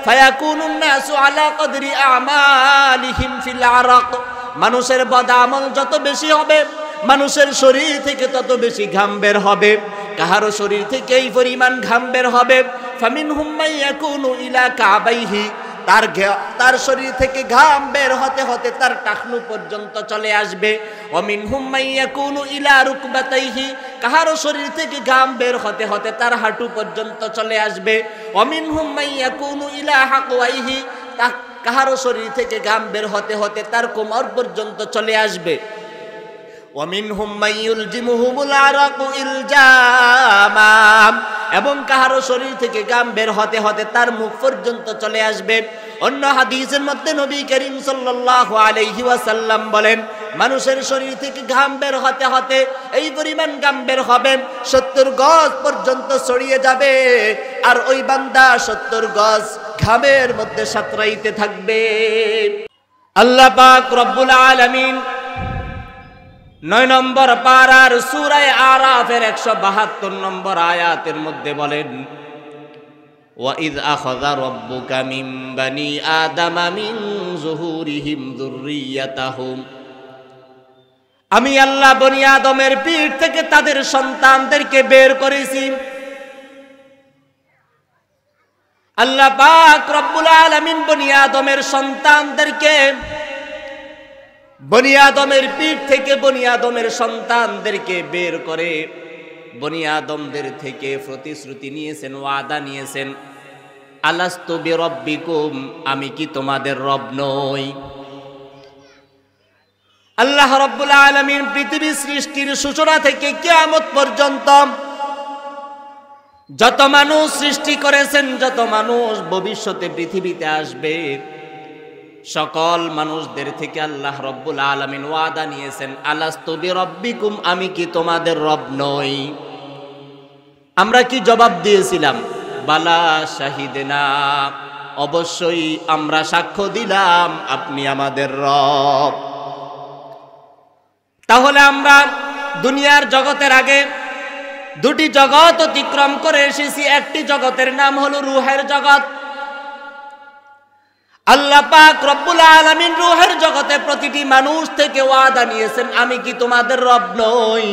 ফায়াকুনুন নাসু আলা কদরি আমালিহিম ফিল আরাক, মানুষের বদআমল যত বেশি হবে মানুষের শরীর থেকে তত বেশি ঘাম বের হবে। কাহারো শরীর থেকে এই পরিমাণ ঘাম বের হবে, ফামিনহুম মাইয়াকুনু ইলা কাবাইহি, তার শরীর থেকে ঘাম বের হতে হতে তার টাকনু পর্যন্ত চলে আসবে। ওয়ামিনহুম মাইয়াকুনু ইলা রুকবাতাইহি, কাহারো শরীর থেকে ঘাম বের হতে হতে তার হাঁটু পর্যন্ত চলে আসবে। ওয়ামিনহুম মাইয়াকুনু ইলা হাকওয়াইহি, কাহারো শরীর থেকে ঘাম বের হতে হতে তার কোমর পর্যন্ত চলে আসবে। ওয়ামিনহুম মাইয়ুলজিমুহুমুল আরাকু ইলজামা, এবং কাহারো শরীর থেকে ঘাম বের হতে হতে তার মুখ পর্যন্ত চলে আসবে। অন্য হাদিসের মধ্যে নবী করিম সাল্লাল্লাহু আলাইহি ওয়াসাল্লাম বলেন, মানুষের শরীর থেকে ঘাম বের হতে হতে এই পরিমাণ ঘাম বের হবে 70 গজ পর্যন্ত ছড়িয়ে যাবে, আর ওই বান্দা 70 গজ ঘামের মধ্যে সাঁতরাইতে থাকবে। আল্লাহ পাক রব্বুল আলামিন 9 নম্বর পারার সূরা আরাফের 172 নম্বর আয়াতের মধ্যে বলেন, ওয়াইদ আখাযা রাব্বুকা মিন বানি আদামা মিন যুহুরিহিম যুররিয়াতাহুম, আমি আল্লাহ বনি আদমের পিঠ থেকে তাদের সন্তানদেরকে বের করেছি। আল্লাহ পাক রব্বুল আলামিন বনি আদমের সন্তানদেরকে, বনি আদমের পিঠ থেকে বনি আদমের সন্তানদেরকে বের করে বনি আদমদের থেকে প্রতিশ্রুতি নিয়েছেন, ওয়াদা নিয়েছেন, আলাস্তু বিরব্বিকুম, আমি কি তোমাদের রব নই? আল্লাহ রাব্বুল আলামিন পৃথিবী সৃষ্টির সূচনা থেকে কিয়ামত পর্যন্ত যত মানুষ সৃষ্টি করেছেন, যত মানুষ ভবিষ্যতে পৃথিবীতে আসবে, সকল মানুষদের থেকে আল্লাহ রাব্বুল আলামিন ওয়াদা নিয়েছেন, আলাস্তু বিরব্বিকুম, আমি কি তোমাদের রব নই? আমরা কি জবাব দিয়েছিলাম? বালা শাহিদনা, অবশ্যই আমরা সাক্ষ্য দিলাম আপনি আমাদের রব। তাহলে আমরা দুনিয়ার জগতের আগে দুটি জগৎ অতিক্রম করে এসেছি। একটি জগতের নাম হলো রূহের জগৎ। আল্লাহ পাক রব্বুল আলামিন রূহের জগতে প্রতিটি মানুষ থেকে ওয়াদা নিয়েছেন, আমি কি তোমাদের রব নই?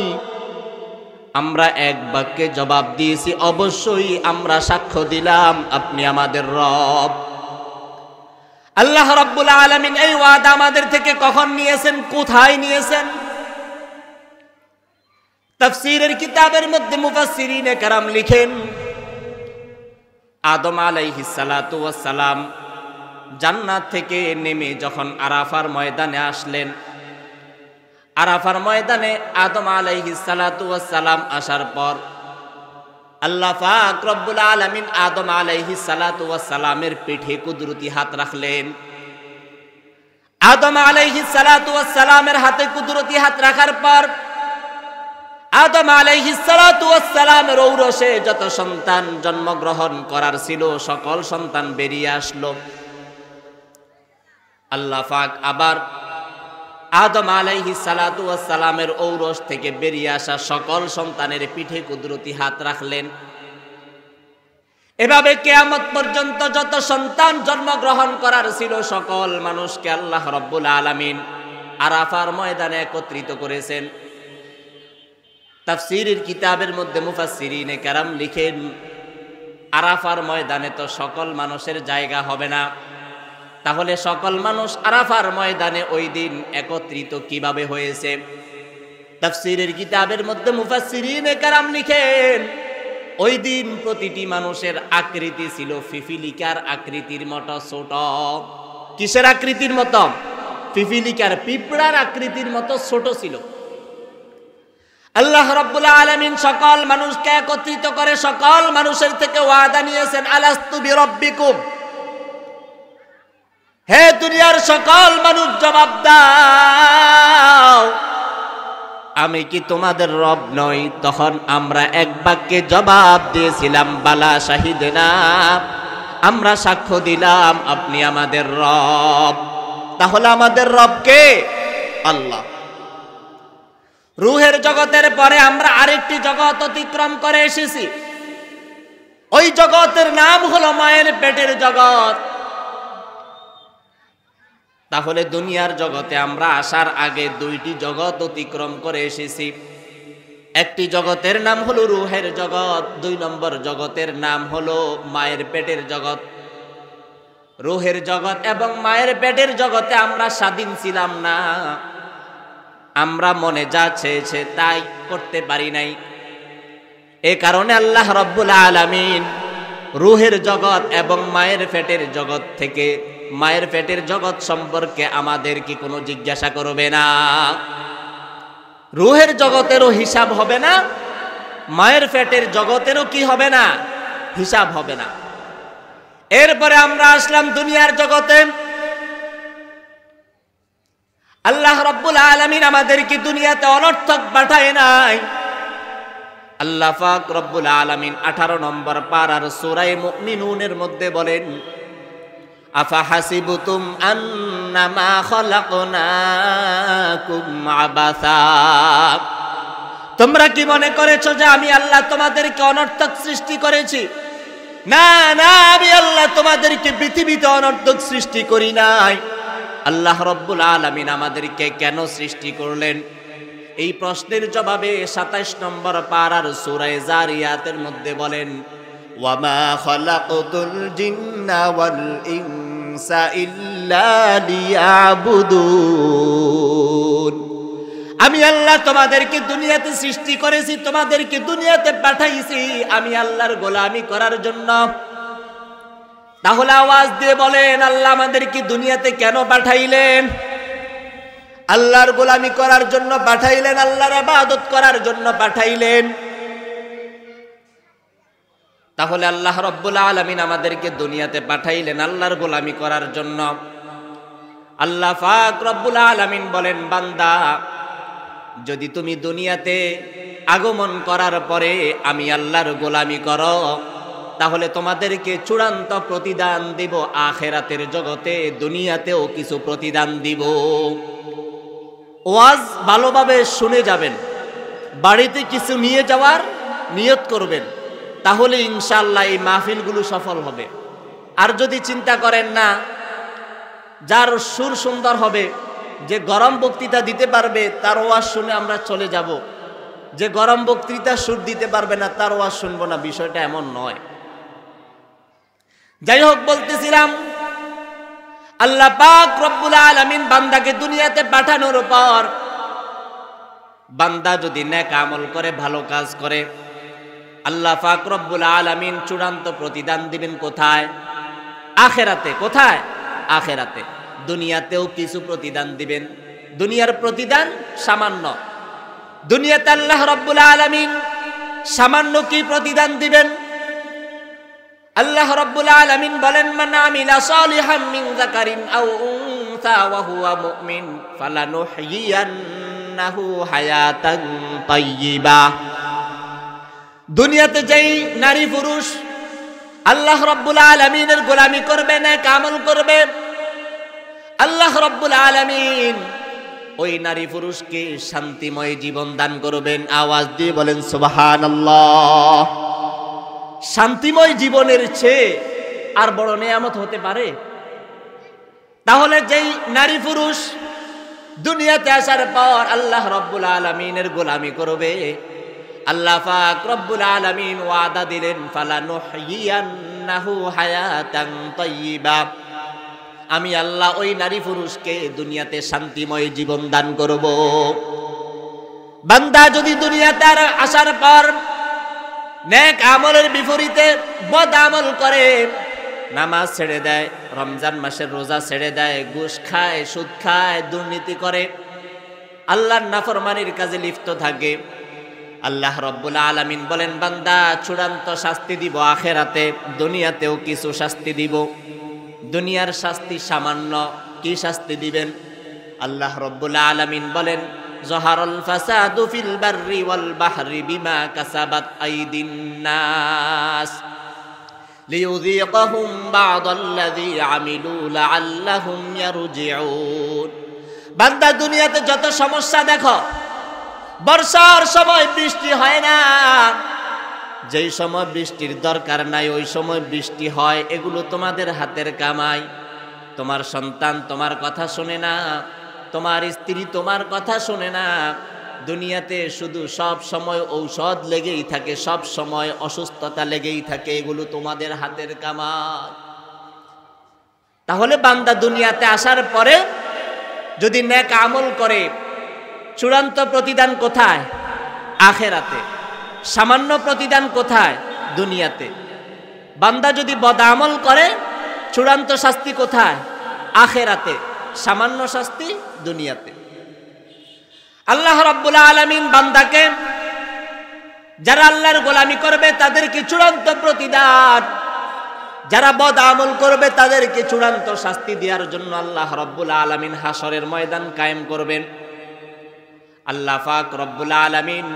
আমরা এক বাক্যে জবাব দিয়েছি, অবশ্যই আমরা সাক্ষ্য দিলাম আপনি আমাদের রব। আল্লাহ রাব্বুল আলামিন এই ওয়াদা আমাদের থেকে কখন নিয়েছেন, কোথায় নিয়েছেন? তাফসীরের কিতাবের মধ্যে মুফাসসিরিনে কেরাম লিখেন, আদম আলাইহিস সালাতু ওয়াস সালাম জান্নাত থেকে নেমে যখন আরাফার ময়দানে আসলেন, আরাফার ময়দানে আদম আলাইহিস সালাতু ওয়াস সালাম আসার পর আল্লাহ পাক রব্বুল আলামিন আদম আলাইহিস সালাতু ওয়াস সালামের পিঠে কুদরতি হাত রাখলেন। আদম আলাইহিস সালাতু ওয়াস সালামের হাতে কুদরতি হাত রাখার পর আদম আলাইহিস সালাতু ওয়াস সালামের ঔরসে যত সন্তান জন্মগ্রহণ করার ছিল সকল সন্তান বেরিয়ে আসলো। আল্লাহ পাক আবার আদম আলাইহিস সালাতু ওয়াস সালামের ঔরস থেকে বেরিয়ে আসা সকল সন্তানের পিঠে কুদরতি হাত রাখলেন। এভাবে কিয়ামত পর্যন্ত যত সন্তান জন্মগ্রহণ করার ছিল সকল মানুষকে আল্লাহ রাব্বুল আলামিন আরাফার ময়দানে একত্রিত করেছেন। তাফসীরের কিতাবের মধ্যে মুফাসসিরিনে কেরাম লিখেন, আরাফার ময়দানে তো সকল মানুষের জায়গা হবে না, তাহলে সকল মানুষ আরাফার ময়দানে ওই দিন একত্রিত কিভাবে হয়েছে? তাফসীরের কিতাবের মধ্যে মুফাসসিরিনে কেরাম লিখেন, ওই দিন প্রতিটি মানুষের আকৃতি ছিল পিপিলিকার আকৃতির মতো ছোট। কিসের আকৃতির মতো? পিপিলিকার, পিঁপড়ার আকৃতির মতো ছোট ছিল। আল্লাহ রাব্বুল আলামিন সকল মানুষকে একত্রিত করে সকল মানুষের থেকে ওয়াদা নিয়েছেন, আলাস্তু বিরব্বিকুম, হে দুনিয়ার সকল মানুষ জবাব দাও, আমি কি তোমাদের রব নই? তখন আমরা এক বাক্যে জবাব দিয়েছিলাম, বালা শাহিদনা, আমরা সাক্ষ্য দিলাম আপনি আমাদের রব। তাহলে আমাদের রব কে? আল্লাহ। রূহের জগতের পরে আমরা আরেকটি জগৎ অতিক্রম করে এসেছি। ওই জগতের নাম হলো মায়ের পেটের জগৎ। তাহলে দুনিয়ার জগতে আমরা আসার আগে দুইটি জগৎ অতিক্রম করে এসেছি। একটি জগতের নাম হলো রূহের জগৎ, 2 নম্বর জগতের নাম হলো মায়ের পেটের জগৎ। রূহের জগৎ এবং মায়ের পেটের জগতে আমরা স্বাধীন ছিলাম না, আমরা মনে যা চেয়েছে তাই করতে পারি নাই। এ কারণে আল্লাহ রাব্বুল আলামিন রূহের জগৎ এবং মায়ের পেটের জগৎ থেকে, মায়ের পেটের জগৎ সম্পর্কে আমাদের কি কোনো জিজ্ঞাসা করবে না। রূহের জগতেরও হিসাব হবে না, মায়ের পেটের জগতেরও কি হবে না, হিসাব হবে না। এরপরে আমরা আসলাম দুনিয়ার জগতে। আল্লাহ রাব্বুল আলামিন আমাদেরকে দুনিয়াতে অনর্থক পাঠায় নাই। আল্লাহ পাক রব্বুল আলামিন 18 নম্বর পারার সূরা মুমিনুনের মধ্যে বলেন, আফা হাসিবতুম আন্নামা খালাকনাকুম আবাসা, তোমরা কি মনে করেছো যে আমি আল্লাহ তোমাদেরকে অনর্থক সৃষ্টি করেছি? না না, আমি আল্লাহ তোমাদেরকে পৃথিবীতে অনর্থক সৃষ্টি করি নাই। আল্লাহ রাব্বুল আলামিন আমাদেরকে কেন সৃষ্টি করলেন? এই প্রশ্নের জবাবে 27 নম্বর পারার সূরা জারিয়াতের মধ্যে বলেন, ওয়ামা খালাকতুল জিন্না ওয়াল ইনসা ইল্লা লিয়াবুদুন, আমি আল্লাহ তোমাদেরকে দুনিয়াতে সৃষ্টি করেছি, তোমাদেরকে দুনিয়াতে পাঠাইছি আমি আল্লাহর গোলামি করার জন্য। তাহলে আওয়াজ দিয়ে বলেন, আল্লাহ আমাদেরকে দুনিয়াতে কেন পাঠাইলেন? আল্লাহর গোলামি করার জন্য পাঠাইলেন, আল্লাহর ইবাদত করার জন্য পাঠাইলেন। তাহলে আল্লাহ রাব্বুল আলামিন আমাদেরকে দুনিয়াতে পাঠাইলেন আল্লাহর গোলামি করার জন্য। আল্লাহ পাক রব্বুল আলামিন বলেন, বান্দা যদি তুমি দুনিয়াতে আগমন করার পরে আমি আল্লাহর গোলামি করো, তাহলে তোমাদেরকে চূড়ান্ত প্রতিদান দিব আখিরাতের জগতে, দুনিয়াতেও কিছু প্রতিদান দিব। ওয়াজ ভালোভাবে শুনে যাবেন, বাড়িতে কিছু নিয়ে যাওয়ার নিয়ত করবেন, তাহলে ইনশাআল্লাহ এই মাহফিলগুলো সফল হবে। আর যদি চিন্তা করেন না, যার সুর সুন্দর হবে, যে গরম বক্তৃতা দিতে পারবে তার ওয়াজ শুনে আমরা চলে যাব, যে গরম বক্তৃতা সুর দিতে পারবে না তার ওয়াজ শুনবো না, বিষয়টা এমন নয়। যাই হোক, বলতেছিলাম আল্লাহ পাক রব্বুল আলামিন বান্দাকে দুনিয়াতে পাঠানোর পর বান্দা যদি নেক আমল করে, ভালো কাজ করে, আল্লাহ পাক রব্বুল আলামিন চূড়ান্ত প্রতিদান দিবেন কোথায়? আখিরাতে। কোথায়? আখিরাতে। দুনিয়াতেও কিছু প্রতিদান দিবেন। দুনিয়ার প্রতিদান সামান্য। দুনিয়াতে আল্লাহ রাব্বুল আলামিন সামান্য কি প্রতিদান দিবেন? আল্লাহ রাব্বুল আলামিন বলেন, মান আমিলা সালিহাম মিন যাকারিন আও উনসা ওয়া হুয়া মুমিন ফালানুহয়িয়ান্নাহু হায়াতান তাইয়্যিবা। দুনিয়াতে যেই নারী পুরুষ আল্লাহ রাব্বুল আলামিনের গোলামি করবে, নেক আমল করবে, আল্লাহ রাব্বুল আলামিন ওই নারী পুরুষকে শান্তিময় জীবন দান করবেন। আওয়াজ দিয়ে বলেন সুবহানাল্লাহ। শান্তিময় জীবনের চেয়ে আর বড় নেয়ামত হতে পারে? তাহলে যেই নারী পুরুষ দুনিয়াতে আসার পর আল্লাহ রাব্বুল আলামিনের গোলামি করবে, আল্লাহ পাক রব্বুল আলামিন ওয়াদা দিলেন, ফালানুহয়িয়ান্নাহু হায়াতান তাইয়্যিবা, আমি আল্লাহ ওই নারী পুরুষকে দুনিয়াতে শান্তিময় জীবন দান করব। বান্দা যদি দুনিয়াতে আসার পর নেক আমলের বিপরীতে বদ আমল করে, নামাজ ছেড়ে দেয়, রমজান মাসের রোজা ছেড়ে দেয়, ঘুষ খায়, সুদ খায়, দুর্নীতি করে, আল্লাহর নাফরমানির কাজে লিপ্ত থাকে, আল্লাহ রাব্বুল আলামিন বলেন, বান্দা চূড়ান্ত শাস্তি দিব আখিরাতে, দুনিয়াতেও কিছু শাস্তি দিব। দুনিয়ার শাস্তি সামান্য। কি শাস্তি দিবেন? আল্লাহ রাব্বুল আলামিন বলেন, যাহারাল ফাসাদু ফিল বাররি ওয়াল বাহরি বিমা কাসাবাত আইদিন নাস লিইযীকাহুম বা'দাল্লাযী আমিলু লাআল্লাহুম ইয়ারজিউন। বান্দা দুনিয়াতে যত সমস্যা দেখো, বর্ষার সময় বৃষ্টি হয় না, যেই সময় বৃষ্টির দরকার নাই ওই সময় বৃষ্টি হয়, এগুলো তোমাদের হাতের কামাই। তোমার সন্তান তোমার কথা শোনে না, তোমার স্ত্রী তোমার কথা শোনে না। দুনিয়াতে শুধু সব সময় ঔষধ লেগেই থাকে, সব সময় অসুস্থতা লেগেই থাকে, এগুলো তোমাদের হাতের কামাই। তাহলে বান্দা দুনিয়াতে আসার পরে যদি নেক আমল করে, চূড়ান্ত প্রতিদান কোথায়? আখেরাতে। সামান্য প্রতিদান কোথায়? দুনিয়াতে। বান্দা যদি বদআমল করে, চূড়ান্ত শাস্তি কোথায়? আখেরাতে। সামান্য শাস্তি দুনিয়াতে। আল্লাহ রাব্বুল আলামিন বান্দাকে, যারা আল্লাহর গোলামি করবে তাদেরকে চূড়ান্ত প্রতিদান, যারা বদআমল করবে তাদেরকে চূড়ান্ত শাস্তি দেওয়ার জন্য আল্লাহ রাব্বুল আলামিন হাসরের ময়দান কায়েম করবেন। আল্লাহ পাক রব্বুল আলামিন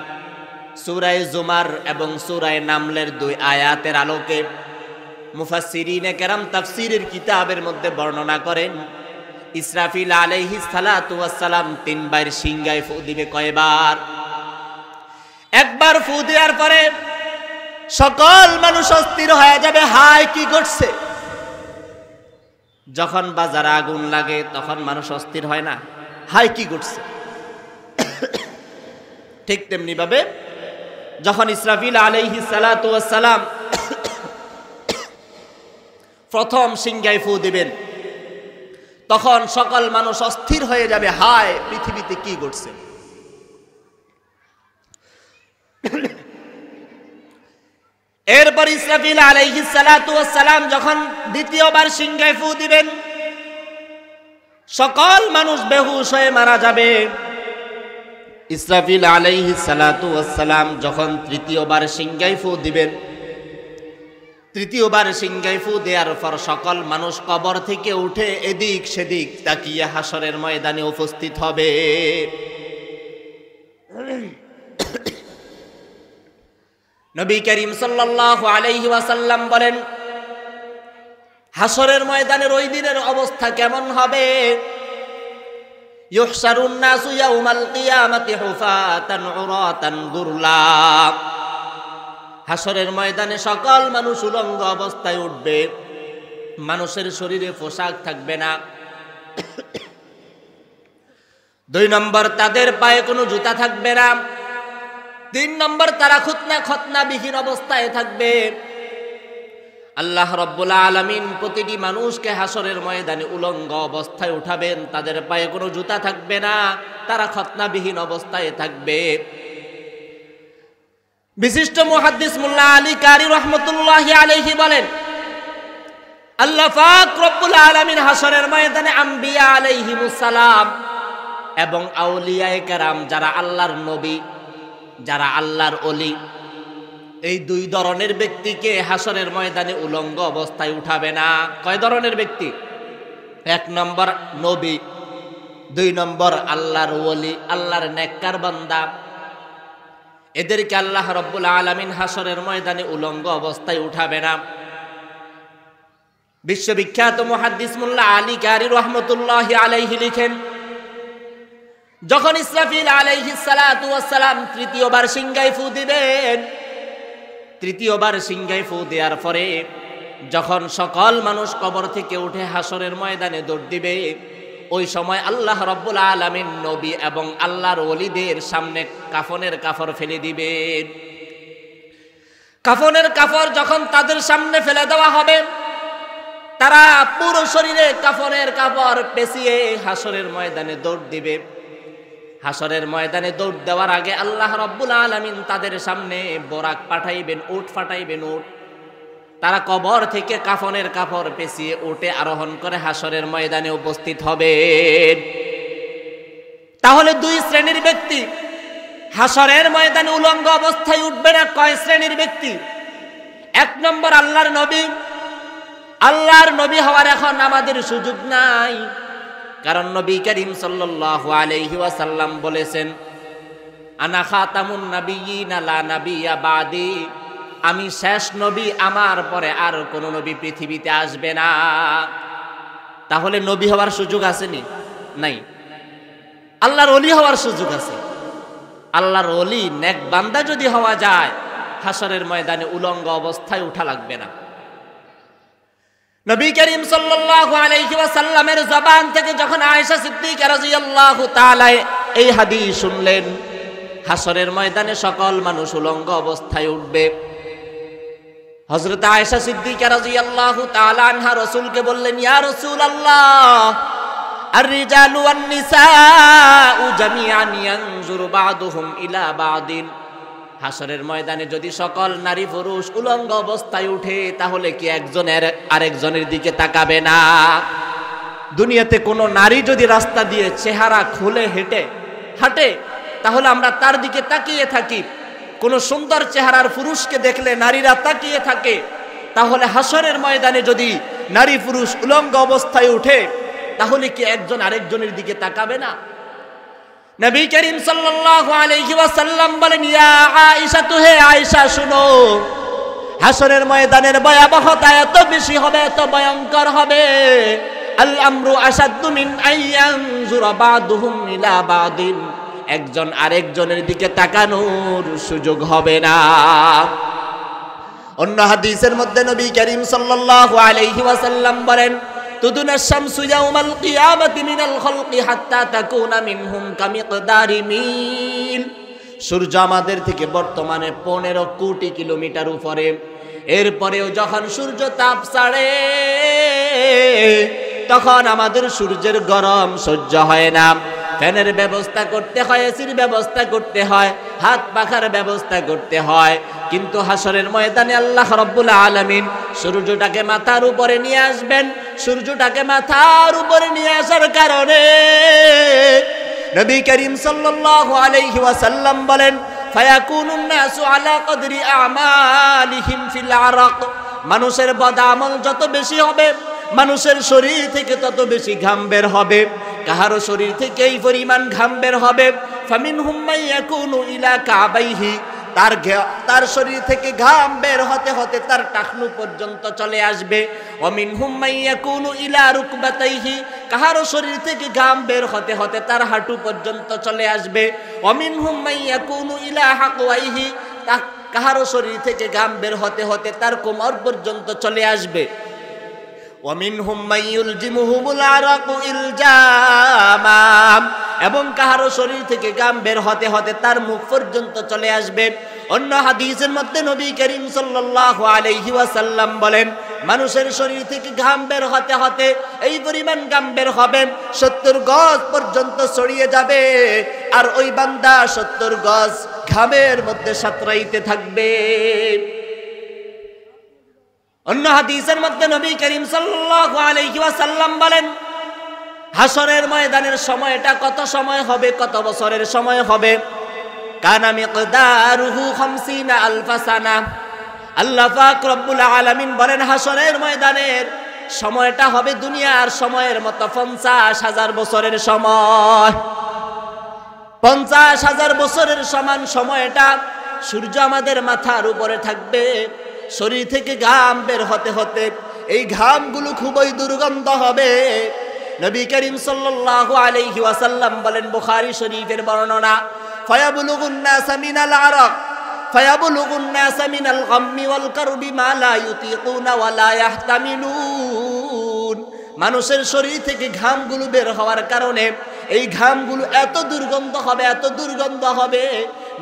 সূরা জুমার এবং সূরা নামলের 2 আয়াতের আলোকে মুফাসসিরিনে কেরাম তাফসীরের কিতাবের মধ্যে বর্ণনা করেন, ইসরাফিল আলাইহিস সালাতু ওয়াস সালাম 3 বার সিংহায় ফু দিবে। কয়বার? একবার ফু দেওয়ার পরে সকল মানুষ অস্থির হয়ে যাবে, হায় কি ঘটছে? যখন বাজারে আগুন লাগে তখন মানুষ অস্থির হয় না, হায় কি ঘটছে? ঠিক তেমনি ভাবে যখন ইসরাফিল আলাইহিস সালাতু ওয়াস সালাম প্রথম সিংহায় ফু দিবেন, তখন সকল মানুষ অস্থির হয়ে যাবে, হায় পৃথিবীতে কি ঘটছে? এরপর ইসরাফিল আলাইহিস সালাতু ওয়াস সালাম যখন দ্বিতীয়বার সিংহায় ফু দিবেন, সকল মানুষ বেহুশ হয়ে মারা যাবে। ইসরাফিল আলাইহিস সালাতু ওয়াস সালাম যখন তৃতীয়বার সিংহায় ফু দিবেন, তৃতীয়বার সিংহায় ফু দেওয়ার পর সকল মানুষ কবর থেকে উঠে এদিক সেদিক তাকিয়ে হাসরের ময়দানে উপস্থিত হবে। নবী করিম সাল্লাল্লাহু আলাইহি ওয়াসাল্লাম বলেন, হাসরের ময়দানের ওই দিনের অবস্থা কেমন হবে? ইউহশারুন নাসু ইয়াউমাল কিয়ামাতি হুফাতান উরাতান গুরলা। হাসরের ময়দানে সকল মানুষ উলঙ্গ অবস্থায় উঠবে, মানুষের শরীরে পোশাক থাকবে না। 2 নম্বর, তাদের পায়ে কোনো জুতা থাকবে না। 3 নম্বর, তারা খতনাবিহীন অবস্থায় থাকবে। আল্লাহ রাব্বুল আলামিন প্রতিটি মানুষকে হাসরের ময়দানে উলঙ্গ অবস্থায় উঠাবেন, তাদের পায়ে কোনো জুতা থাকবে না, তারা খতনাবিহীন অবস্থায় থাকবে। বিশিষ্ট মুহাদ্দিস মোল্লা আলী কারি রহমতুল্লাহি আলাইহি বলেন, আল্লাহ পাক রব্বুল আলামিন হাসরের ময়দানে আম্বিয়া আলাইহিমুস সালাম এবং আউলিয়ায়ে কেরাম, যারা আল্লাহর নবী, যারা আল্লাহর ওলি, এই 2 ধরনের ব্যক্তিকে হাসরের ময়দানে উলঙ্গ অবস্থায় উঠাবে না। কয় ধরনের ব্যক্তি? 1 নম্বর নবী, 2 নম্বর আল্লাহর ওলি, আল্লাহর নেককার বান্দা। এদেরকে আল্লাহ রাব্বুল আলামিন হাসরের ময়দানে উলঙ্গ অবস্থায় উঠাবে না। বিশ্ববিখ্যাত মুহাদ্দিস মোল্লা আলী কারি রহমতুল্লাহি আলাইহি লিখেন, যখন ইসরাফিল আলাইহিস সালাতু ওয়াস সালাম তৃতীয়বার সিংহায় ফু দিবেন, তৃতীয়বার সিংহায় ফু দেওয়ার পরে যখন সকল মানুষ কবর থেকে উঠে হাসরের ময়দানে দৌড় দিবে, ওই সময় আল্লাহ রাব্বুল আলামিন নবী এবং আল্লাহর ওলিদের সামনে কাফনের কাপড় ফেলে দিবেন। কাফনের কাপড় যখন তাদের সামনে ফেলে দেওয়া হবে, তারা পুরো শরীরে কাফনের কাপড় পেঁচিয়ে হাসরের ময়দানে দৌড় দিবে। হাসরের ময়দানে দৌড় দেওয়ার আগে আল্লাহ রাব্বুল আলামিন তাদের সামনে বোরাক পাঠাইবেন, উট পাঠাইবেন, উট। তারা কবর থেকে কাফনের কাপড় পেঁচিয়ে উটে আরোহণ করে হাসরের ময়দানে উপস্থিত হবে। তাহলে 2 শ্রেণীর ব্যক্তি হাসরের ময়দানে উলঙ্গ অবস্থায় উঠবে না। কয় শ্রেণীর ব্যক্তি? 1 নম্বর আল্লাহর নবী। আল্লাহর নবী হওয়ার এখন আমাদের সুযোগ নাই, কারণ নবী করিম সাল্লাল্লাহু আলাইহি ওয়াসাল্লাম বলেছেন, আনা খাতামুন নাবিয়্যিন লা নাবিয়্যা বাদি, আমি শেষ নবী, আমার পরে আর কোন নবী পৃথিবীতে আসবে না। তাহলে নবী হওয়ার সুযোগ আসেনি? নাই। আল্লাহর ওলি হওয়ার সুযোগ আছে। আল্লাহর ওলি নেক বান্দা যদি হওয়া যায়, হাসরের ময়দানে উলঙ্গ অবস্থায় উঠা লাগবে না। নবী করিম সাল্লাল্লাহু আলাইহি ওয়াসাল্লামের জবান থেকে যখন আয়েশা সিদ্দিকা রাদিয়াল্লাহু তাআলা এই হাদিস শুনলেন, হাসরের ময়দানে সকল মানুষ উলঙ্গ অবস্থায় উঠবে, হযরত আয়েশা সিদ্দিকা রাদিয়াল্লাহু তাআলা আনহা রাসূলকে বললেন, ইয়া রাসূলুল্লাহ, আর-রিজালু ওয়ান-নিসাউ জামিআন ইয়ানজুরু বা'দুহুম ইলা বা'দিন। হাসরের ময়দানে যদি সকল নারী পুরুষ উলঙ্গ অবস্থায় উঠে, তাহলে কি একজনের আরেকজনের দিকে তাকাবে না? দুনিয়াতে কোনো নারী যদি রাস্তা দিয়ে চেহারা খুলে হাঁটে, তাহলে আমরা তার দিকে তাকিয়ে থাকি। কোনো সুন্দর চেহারার পুরুষকে দেখলে নারীরা তাকিয়ে থাকে, তাহলে হাসরের ময়দানে যদি নারী পুরুষ উলঙ্গ অবস্থায় উঠে, তাহলে কি একজন আরেকজনের দিকে তাকাবে না? নবী করিম সাল্লাল্লাহু আলাইহি ওয়াসাল্লাম বলেন, ইয়া আয়েশা, হে আয়েশা শুনো, হাসরের ময়দানের ভয়াবহতা এত বেশি হবে, এত ভয়ঙ্কর হবে, আল আমরু আশাদ্দু মিন আইয়ানজুরা বা'দুহুম ইলা বা'দিন, একজন আরেকজনের দিকে তাকানোর সুযোগ হবে না। অন্য হাদিসের মধ্যে নবী করিম সাল্লাল্লাহু আলাইহি ওয়াসাল্লাম বলেন, তুদুনাশ শামসু ইয়াউমাল কিয়ামাতি মিনাল খালকি হাত্তা তাকুনা মিনহুম কামিকদারি মিল। সূর্য আমাদের থেকে বর্তমানে 15 কোটি কিলোমিটার উপরে। এরপরেও যখন সূর্য তাপ ছাড়ে, তখন আমাদের সূর্যের গরম সহ্য হয় না, ফ্যানের ব্যবস্থা করতে হয়, এসির ব্যবস্থা করতে হয়, হাত পাখার ব্যবস্থা করতে হয়। কিন্তু হাসরের ময়দানে আল্লাহ রাব্বুল আলামিন সূর্যটাকে মাথার উপরে নিয়ে আসবেন। সূর্যটাকে মাথার উপরে নিয়ে আসার কারণে নবী করিম সাল্লাল্লাহু আলাইহি ওয়াসাল্লাম বলেন, ফায়াকুনুন নাসু আলা কদরি আমালিহিম ফিল আরাক। মানুষের বদআমল যত বেশি হবে, মানুষের শরীর থেকে তত বেশি ঘাম বের হবে। কাহারো শরীর থেকে এই পরিমাণ ঘাম বের হবে, ফামিনহুম মান ইয়াকুনু ইলা কাবাইহি, তার শরীর থেকে ঘাম বের হতে হতে তার টাকনু পর্যন্ত চলে আসবে। ওয়ামিনহুম মান ইয়াকুনু ইলা রুকবাতাইহি, কাহারো শরীর থেকে ঘাম বের হতে হতে তার হাঁটু পর্যন্ত চলে আসবে। ওয়ামিনহুম মান ইয়াকুনু ইলা হাকওয়াইহি, কাহারো শরীর থেকে ঘাম বের হতে হতে তার কোমর পর্যন্ত চলে আসবে। ওয়ামিনহুম মান ইউলজিমুহুমুল আরাকু ইলজামা, এবং কাহারো শরীর থেকে ঘাম বের হতে হতে তার মুখ পর্যন্ত চলে আসবে। অন্য হাদিসের মধ্যে নবী করিম সাল্লাল্লাহু আলাইহি ওয়াসাল্লাম বলেন, মানুষের শরীর থেকে ঘাম বের হতে হতে এই পরিমাণ ঘাম বের হবে 70 গজ পর্যন্ত ছড়িয়ে যাবে, আর ওই বান্দা 70 গজ ঘামের মধ্যে সাঁতরাইতে থাকবে। অন্য হাদিসের মধ্যে নবী করিম সাল্লাল্লাহু আলাইহি ওয়াসাল্লাম বলেন, হাসরের ময়দানের সময়টা কত সময় হবে, কত বছরের সময় হবে? কানা মিকদারুহু 50 আলফা সানা। আল্লাহ পাক রব্বুল আলামিন বলেন, হাসরের ময়দানের সময়টা হবে দুনিয়ার সময়ের মতো 50,000 বছরের সময়। 50,000 বছরের সমান সময়টা সূর্য আমাদের মাথার উপরে থাকবে। শরীর থেকে ঘাম বের হতে হতে এই ঘামগুলো খুবই দুর্গন্ধ হবে। নবী করিম সাল্লাল্লাহু আলাইহি ওয়াসাল্লাম বলেন, বুখারী শরীফের বর্ণনা, ফায়াবলুগুন নাস মিনাল আরাক ফায়াবলুগুন নাস মিনাল গাম্মি ওয়াল কারবি মা লা ইউতিকুনা ওয়া লা ইয়াহতামিলুন। মানুষের শরীর থেকে ঘামগুলো বের হওয়ার কারণে এই ঘামগুলো এত দুর্গন্ধ হবে, এত দুর্গন্ধ হবে,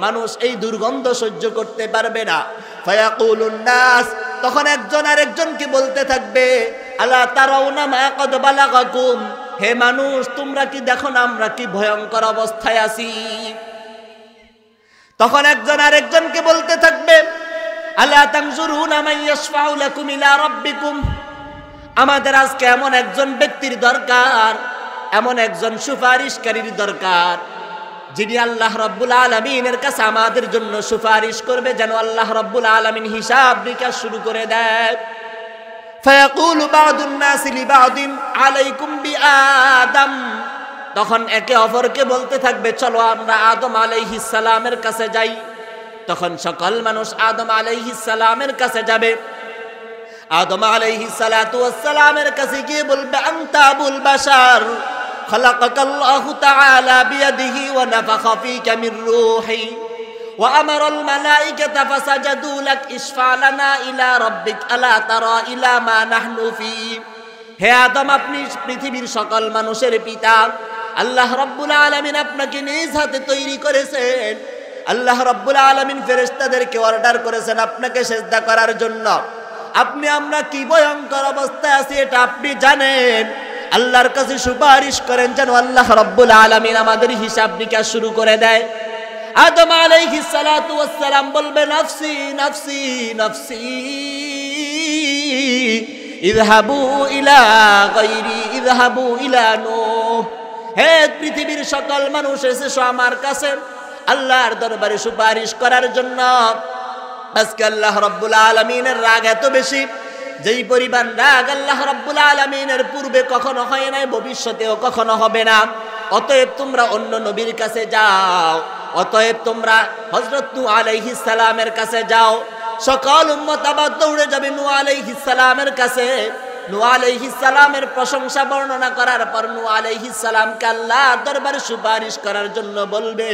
মানুষ এই দুর্গন্ধ সহ্য করতে পারবে না। ফায়াকুলুন নাস, তখন একজন আরেকজনকে বলতে থাকবে, আলা তারাউনা মা কদ বালাগাকুম, হে মানুষ তোমরা কি দেখো না আমরা কি ভয়ঙ্কর অবস্থায় আছি? তখন একজন আরেকজনকে বলতে থাকবে, আলা তানজুরুনা মান ইয়াশফাউ লাকুম ইলা রাব্বিকুম, আমাদের আজকে এমন একজন ব্যক্তির দরকার, এমন একজন সুপারিশকারীর দরকার, যিনি আল্লাহ রাব্বুল আলামিনের কাছে আমাদের জন্য সুপারিশ করবে, যেন আল্লাহ রাব্বুল আলামিন হিসাব নিকাশ শুরু করে দেয়। ফায়াকুলু বা'দুন নাসি লিবা'দিন আলাইকুম বিআদম, তখন একে অপরকে বলতে থাকবে, চলো আমরা আদম আলাইহিস সালামের কাছে যাই। তখন সকল মানুষ আদম আলাইহিস সালামের কাছে যাবে। আদম আলাইহিস সালাতু ওয়াস সালামের কাছে গিয়ে বলবে, আনতা আবুল বাশার, খালাকাকাল্লাহু তাআলা বিয়াদিহি ওয়া নাফাখা ফীকা মির রূহি ওয়া আমারাল মালাইকাতা ফাসাজাদু লাক ইশফা লানা ইলা রাব্বিক আলা তারা ইলা মা নাহনু ফি। হে আদম, আপনি পৃথিবীর সকল মানুষের পিতা। আল্লাহ রাব্বুল আলামিন আপনাকে নিজ হাতে তৈরি করেছেন। আল্লাহ রাব্বুল আলামিন ফেরেশতাদেরকে অর্ডার করেছেন আপনাকে সিজদা করার জন্য। আমরা কি ভয়ঙ্কর অবস্থায় আছি এটা আপনি জানেন। আল্লাহর কাছে সুপারিশ করেন যেন আল্লাহ রাব্বুল আলামিন আমাদের হিসাব নিকাশ শুরু করে দেয়। আদম আলাইহিস সালাতু ওয়াস সালাম বলবে, নফসি নফসি নফসি, ইযহাবু ইলা গায়রি ইযহাবু ইলা নূহ। হে পৃথিবীর সকল মানুষ এসেছো আমার কাছে আল্লাহর দরবারে সুপারিশ করার জন্য। আজকে আল্লাহ রাব্বুল আলামিনের রাগ এত বেশি, যেই পরিমাণ রাগ আল্লাহ রাব্বুল আলামিনের পূর্বে কখনো হয় নাই, ভবিষ্যতেও কখনো হবে না। অতএব তোমরা অন্য নবীর কাছে যাও, অতএব তোমরা হযরত নূহ আলাইহিস সালামের কাছে যাও। সকল উম্মত আবার দৌড়ে যাবে নূহ আলাইহিস সালামের কাছে। নূহ আলাইহিস সালামের প্রশংসা বর্ণনা করার পর নূহ আলাইহিস সালামকে আল্লাহর দরবারে সুপারিশ করার জন্য বলবে।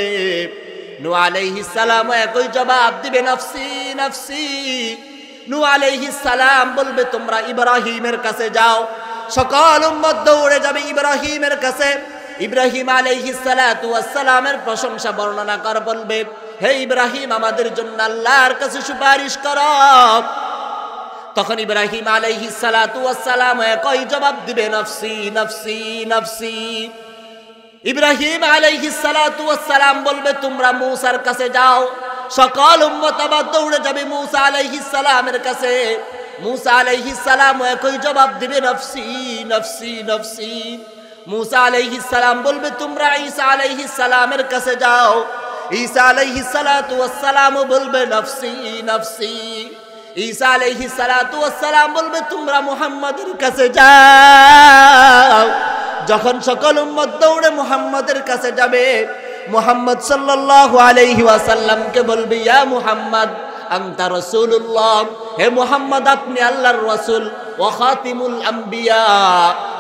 নূহ আলাইহিস সালাম একই জবাব দিবে, নফসি নফসি। নূহ আলাইহিস সালাম বলবে, তোমরা ইব্রাহিমের কাছে যাও। সকল উম্মত দৌড়ে যাবে ইব্রাহিমের কাছে। ইব্রাহিম আলাইহিস সালাতু ওয়াস সালামের প্রশংসা বর্ণনা কর, বলবে, হে ইব্রাহিম, আমাদের জন্য আল্লাহর কাছে সুপারিশ করো। তখন ইব্রাহিম আলাইহিস সালাতু ওয়াস সালাম একই জবাব দিবে, নফসি নফসি নফসি। ইব্রাহিম আলাইহিস সালাতু ওয়াস সালাম বলবে, তোমরা মূসার কাছে যাও। সকল উম্মত আবার দৌড়ে যাবে মূসা আলাইহিস সালামের কাছে। মূসা আলাইহিস সালাম একই জবাব দিবে, নফসি নফসি নফসি। মূসা আলাইহিস সালাম বলবে, তোমরা ঈসা আলাইহিস সালামের কাছে যাও। ঈসা আলাইহিস সালাতু ওয়াস সালাম বলবে, নফসি নফসি। ঈসা আলাইহিস সালাতু ওয়াস সালাম বলবে, তোমরা মুহাম্মাদের কাছে যাও। যখন সকল উম্মত দৌড়ে মুহাম্মাদের কাছে যাবে, মুহাম্মদ সাল্লাল্লাহু আলাইহি ওয়াসাল্লামকে বলবে, ইয়া মুহাম্মদ আনতা রাসূলুল্লাহ। হে মুহাম্মদ, আপনি আল্লাহর রাসূল, ওয়া খাতিমুল আম্বিয়া,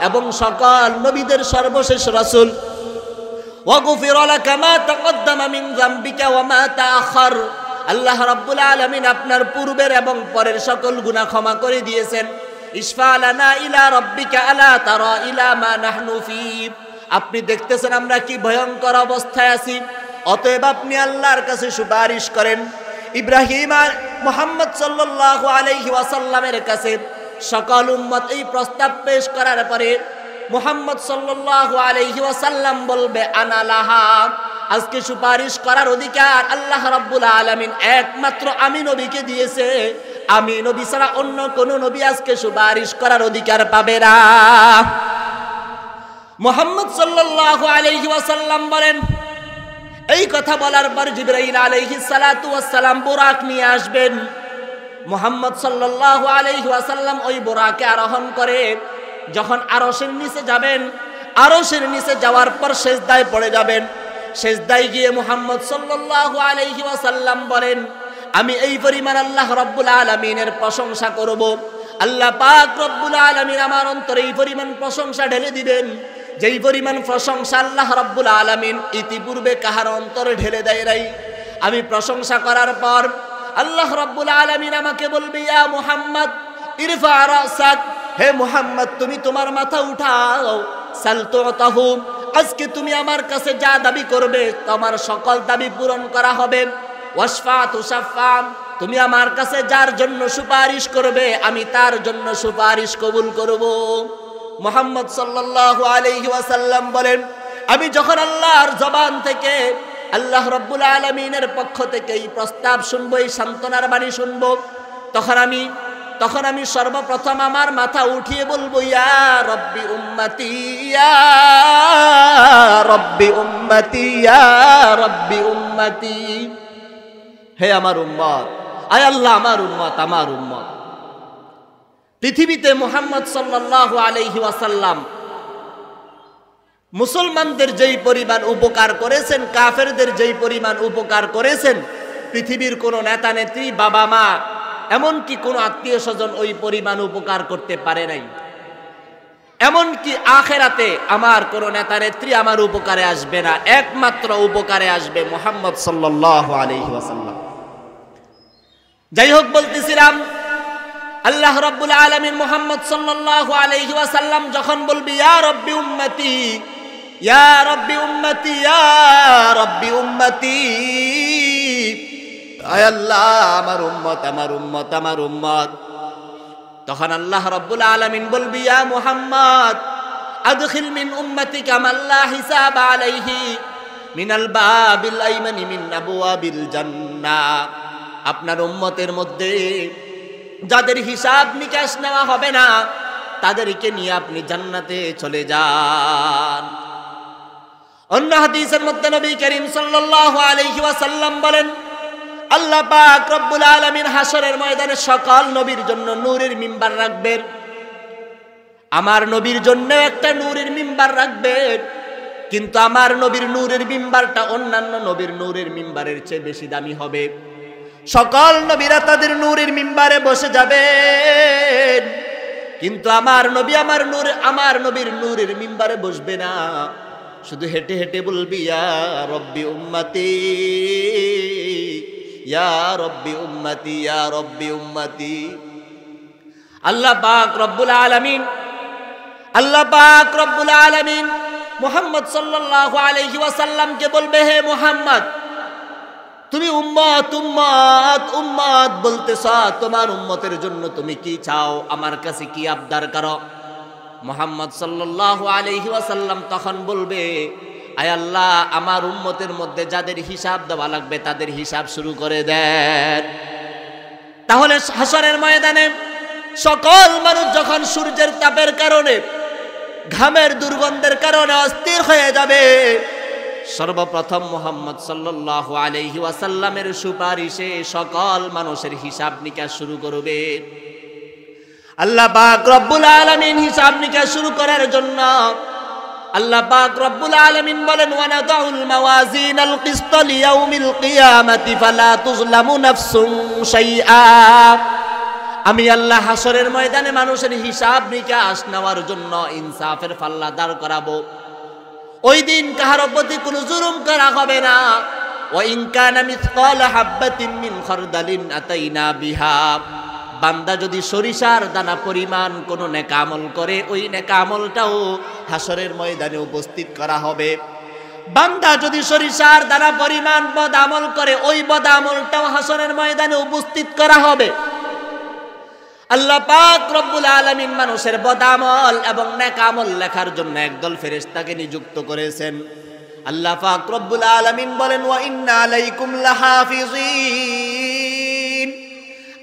এবং সকল নবীদের সর্বশেষ রাসূল। ওয়া গুফিরা লাকা মা তাকদ্দামা মিন যামবিকা ওয়া মা তাআখার। আল্লাহ রাব্বুল আলামিন আপনার পূর্বের এবং পরের সকল গুনাহ ক্ষমা করে দিয়েছেন। ইশফা লানা ইলা রাব্বিকা আলা তারা ইলা মা নাহনু ফি। আপনি দেখতেছেন আমরা কি ভয়ঙ্কর অবস্থায় আছি, অতএব আপনি আল্লাহর কাছে সুপারিশ করেন। ইব্রাহিম মুহাম্মদ সাল্লাল্লাহু আলাইহি ওয়াসাল্লামের কাছে সকল উম্মত এই প্রস্তাব পেশ করার পরে মুহাম্মদ সাল্লাল্লাহু আলাইহি ওয়াসাল্লাম বলবে, আনা লাহা। আজকে সুপারিশ করার অধিকার আল্লাহ রাব্বুল আলামিন একমাত্র আমি নবীকে দিয়েছে। আমি নবী ছাড়া অন্য কোন নবী আজকে সুপারিশ করার অধিকার পাবে না। মুহাম্মদ সাল্লাল্লাহু আলাইহি ওয়াসাল্লাম বলেন, এই কথা বলার পর জিবরাইল আলাইহিস সালাতু ওয়াস সালাম বুরাক নিয়ে আসবেন। মুহাম্মদ সাল্লাল্লাহু আলাইহি ওয়াসাল্লাম ওই বুরাকে আরোহণ করে যখন আরশের নিচে যাবেন, আরশের নিচে যাওয়ার পর সিজদায় পড়ে যাবেন। সিজদায় গিয়ে মুহাম্মদ সাল্লাল্লাহু আলাইহি ওয়াসাল্লাম বলেন, আমি এই পরিমাণ আল্লাহ রাব্বুল আলামিনের প্রশংসা করব, আল্লাহ পাক রব্বুল আলামিন আমার অন্তরে এই পরিমাণ প্রশংসা ঢেলে দিবেন, যেই পরিমাণ প্রশংসা আল্লাহ রাব্বুল আলামিন ইতিপূর্বে কাহার অন্তরে ঢেলে দেয় নাই। আমি প্রশংসা করার পর আল্লাহ রাব্বুল আলামিন আমাকে বলবে, ইয়া মুহাম্মদ ইরফা রাসাক। হে মুহাম্মদ, তুমি তোমার মাথা উঠাও। সাল তুতাহু। আজকে তুমি আমার কাছে যা দাবি করবে তোমার সকল দাবি পূরণ করা হবে। ওয়াশফা তুশাফা। তুমি আমার কাছে যার জন্য সুপারিশ করবে আমি তার জন্য সুপারিশ কবুল করব। মুহাম্মদ সাল্লাল্লাহু আলাইহি ওয়াসাল্লাম বলেন, আমি যখন আল্লাহর জবান থেকে আল্লাহ রাব্বুল আলামিনের পক্ষ থেকে এই প্রস্তাব শুনবো, এই সান্ত্বনার বাণী শুনবো, তখন আমি সর্বপ্রথম আমার মাথা উঠিয়ে বলবো, ইয়া রব্বি উম্মতি, ইয়া রব্বি উম্মতি, ইয়া রব্বি উম্মতি। হে আমার উম্মত, আয় আল্লাহ আমার উম্মত, আমার উম্মত। পৃথিবীতে মুহাম্মদ সাল্লাল্লাহু আলাইহি ওয়াসাল্লাম মুসলমানদের যেই পরিমাণ উপকার করেছেন, কাফেরদের যেই পরিমাণ উপকার করেছেন, পৃথিবীর কোন নেতা নেত্রী, বাবা মা, এমনকি কোন আত্মীয় স্বজন ওই পরিমাণ উপকার করতে পারে নাই। এমনকি আখেরাতে আমার কোন নেতা নেত্রী আমার উপকারে আসবে না, একমাত্র উপকারে আসবে মুহাম্মদ সাল্লাল্লাহু আলাইহি ওয়াসাল্লাম। যাই হোক, বলতেছিলাম আল্লাহ রাব্বুল আলামিন মুহাম্মদ সাল্লাল্লাহু আলাইহি ওয়াসাল্লাম যখন বলবি ইয়া রাব্বি উম্মতি, ইয়া রাব্বি উম্মতি, ইয়া রাব্বি উম্মতি, আয় আল্লাহ আমার উম্মত, আমার উম্মত, আমার উম্মত, তখন আল্লাহ রাব্বুল আলামিন বলবি ইয়া মুহাম্মদ আদখিল মিন উম্মতিকা মান লা হিসাব আলাইহি মিনাল বাবিল আইমানি মিন আবওয়াবিল জান্নাহ। আপনার উম্মতের মধ্যে যাদের হিসাব নিকাশ নেওয়া হবে না তাদেরকে নিয়ে আপনি জান্নাতে চলে যান। অন্য হাদিসের মধ্যে নবী করিম সাল্লাল্লাহু আলাইহি ওয়াসাল্লাম বলেন, আল্লাহ পাক রব্বুল আলামিন হাসরের ময়দানে সকল নবীর জন্য নূরের মিম্বার রাখবেন। আমার নবীর জন্য একটা নূরের মিম্বার রাখবেন, কিন্তু আমার নবীর নূরের মিম্বারটা অন্যান্য নবীর নূরের মিম্বারের চেয়ে বেশি দামি হবে। সকল নবীরা তাদের নূরের মিম্বারে বসে যাবেন, কিন্তু আমার নবী আমার নবীর নূরের মিম্বারে বসবে না, শুধু হেঁটে হেঁটে বলবি ইয়া রব্বি উম্মতি, ইয়া রব্বি উম্মতি, ইয়া রব্বি উম্মতি। আল্লাহ পাক রব্বুল আলামিন মুহাম্মদ সাল্লাল্লাহু আলাইহি ওয়াসাল্লামকে বলবে, হে মুহাম্মদ, তুমি উম্মত উম্মত উম্মত বলতেছ, তোমার উম্মতের জন্য তুমি কি চাও, আমার কাছে কি আবদার করো? মুহাম্মদ সাল্লাল্লাহু আলাইহি ওয়াসাল্লাম তখন বলবে, আয় আল্লাহ আমার উম্মতের মধ্যে যাদের হিসাব দেওয়া লাগবে তাদের হিসাব শুরু করে দেন। তাহলে হাসরের ময়দানে সকল মানুষ যখন সূর্যের তাপের কারণে, ঘামের দুর্গন্ধের কারণে অস্থির হয়ে যাবে, সর্বপ্রথম মুহাম্মদ সাল্লাল্লাহু আলাইহি ওয়াসাল্লামের সুপারিশে সকল মানুষের হিসাব নিকাশ শুরু করবে। আল্লাহ পাক রব্বুল আলামিন হিসাব নিকাশ শুরু করার জন্য আল্লাহ পাক রব্বুল আলামিন বলেন, ওয়া নাদাউল মাওয়াজিনাল কিসত লিয়াউমিল কিয়ামাতি ফালা তুযলামু নাফসুন শাইআ। আমি আল্লাহ হাসরের ময়দানে মানুষের হিসাব নিকাশ নেওয়ার জন্য ইনসাফের পাল্লা দাঁড় করাবো। ওই দিন কাহার প্রতি কোনো জুলুম করা হবে না। ওয়া ইন কানা মিসকালা হাববাতিন মিন খারদালিন আতাইনা বিহা। বান্দা যদি সরিষার দানা পরিমাণ কোনো নেক আমল করে, ওই নেক আমলটাও হাসরের ময়দানে উপস্থিত করা হবে। বান্দা যদি সরিষার দানা পরিমাণ বদ আমল করে, ওই বদ আমলটাও হাসরের ময়দানে উপস্থিত করা হবে। আল্লাহ পাক রব্বুল আলামিন মানুষের বদ আমল এবং নেক আমল লেখার জন্য একদল ফেরেশতাকে নিযুক্ত করেছেন। আল্লাহ পাক রব্বুল আলামিন বলেন, ওয়া ইন্না আলাইকুম লাহাফিজিন।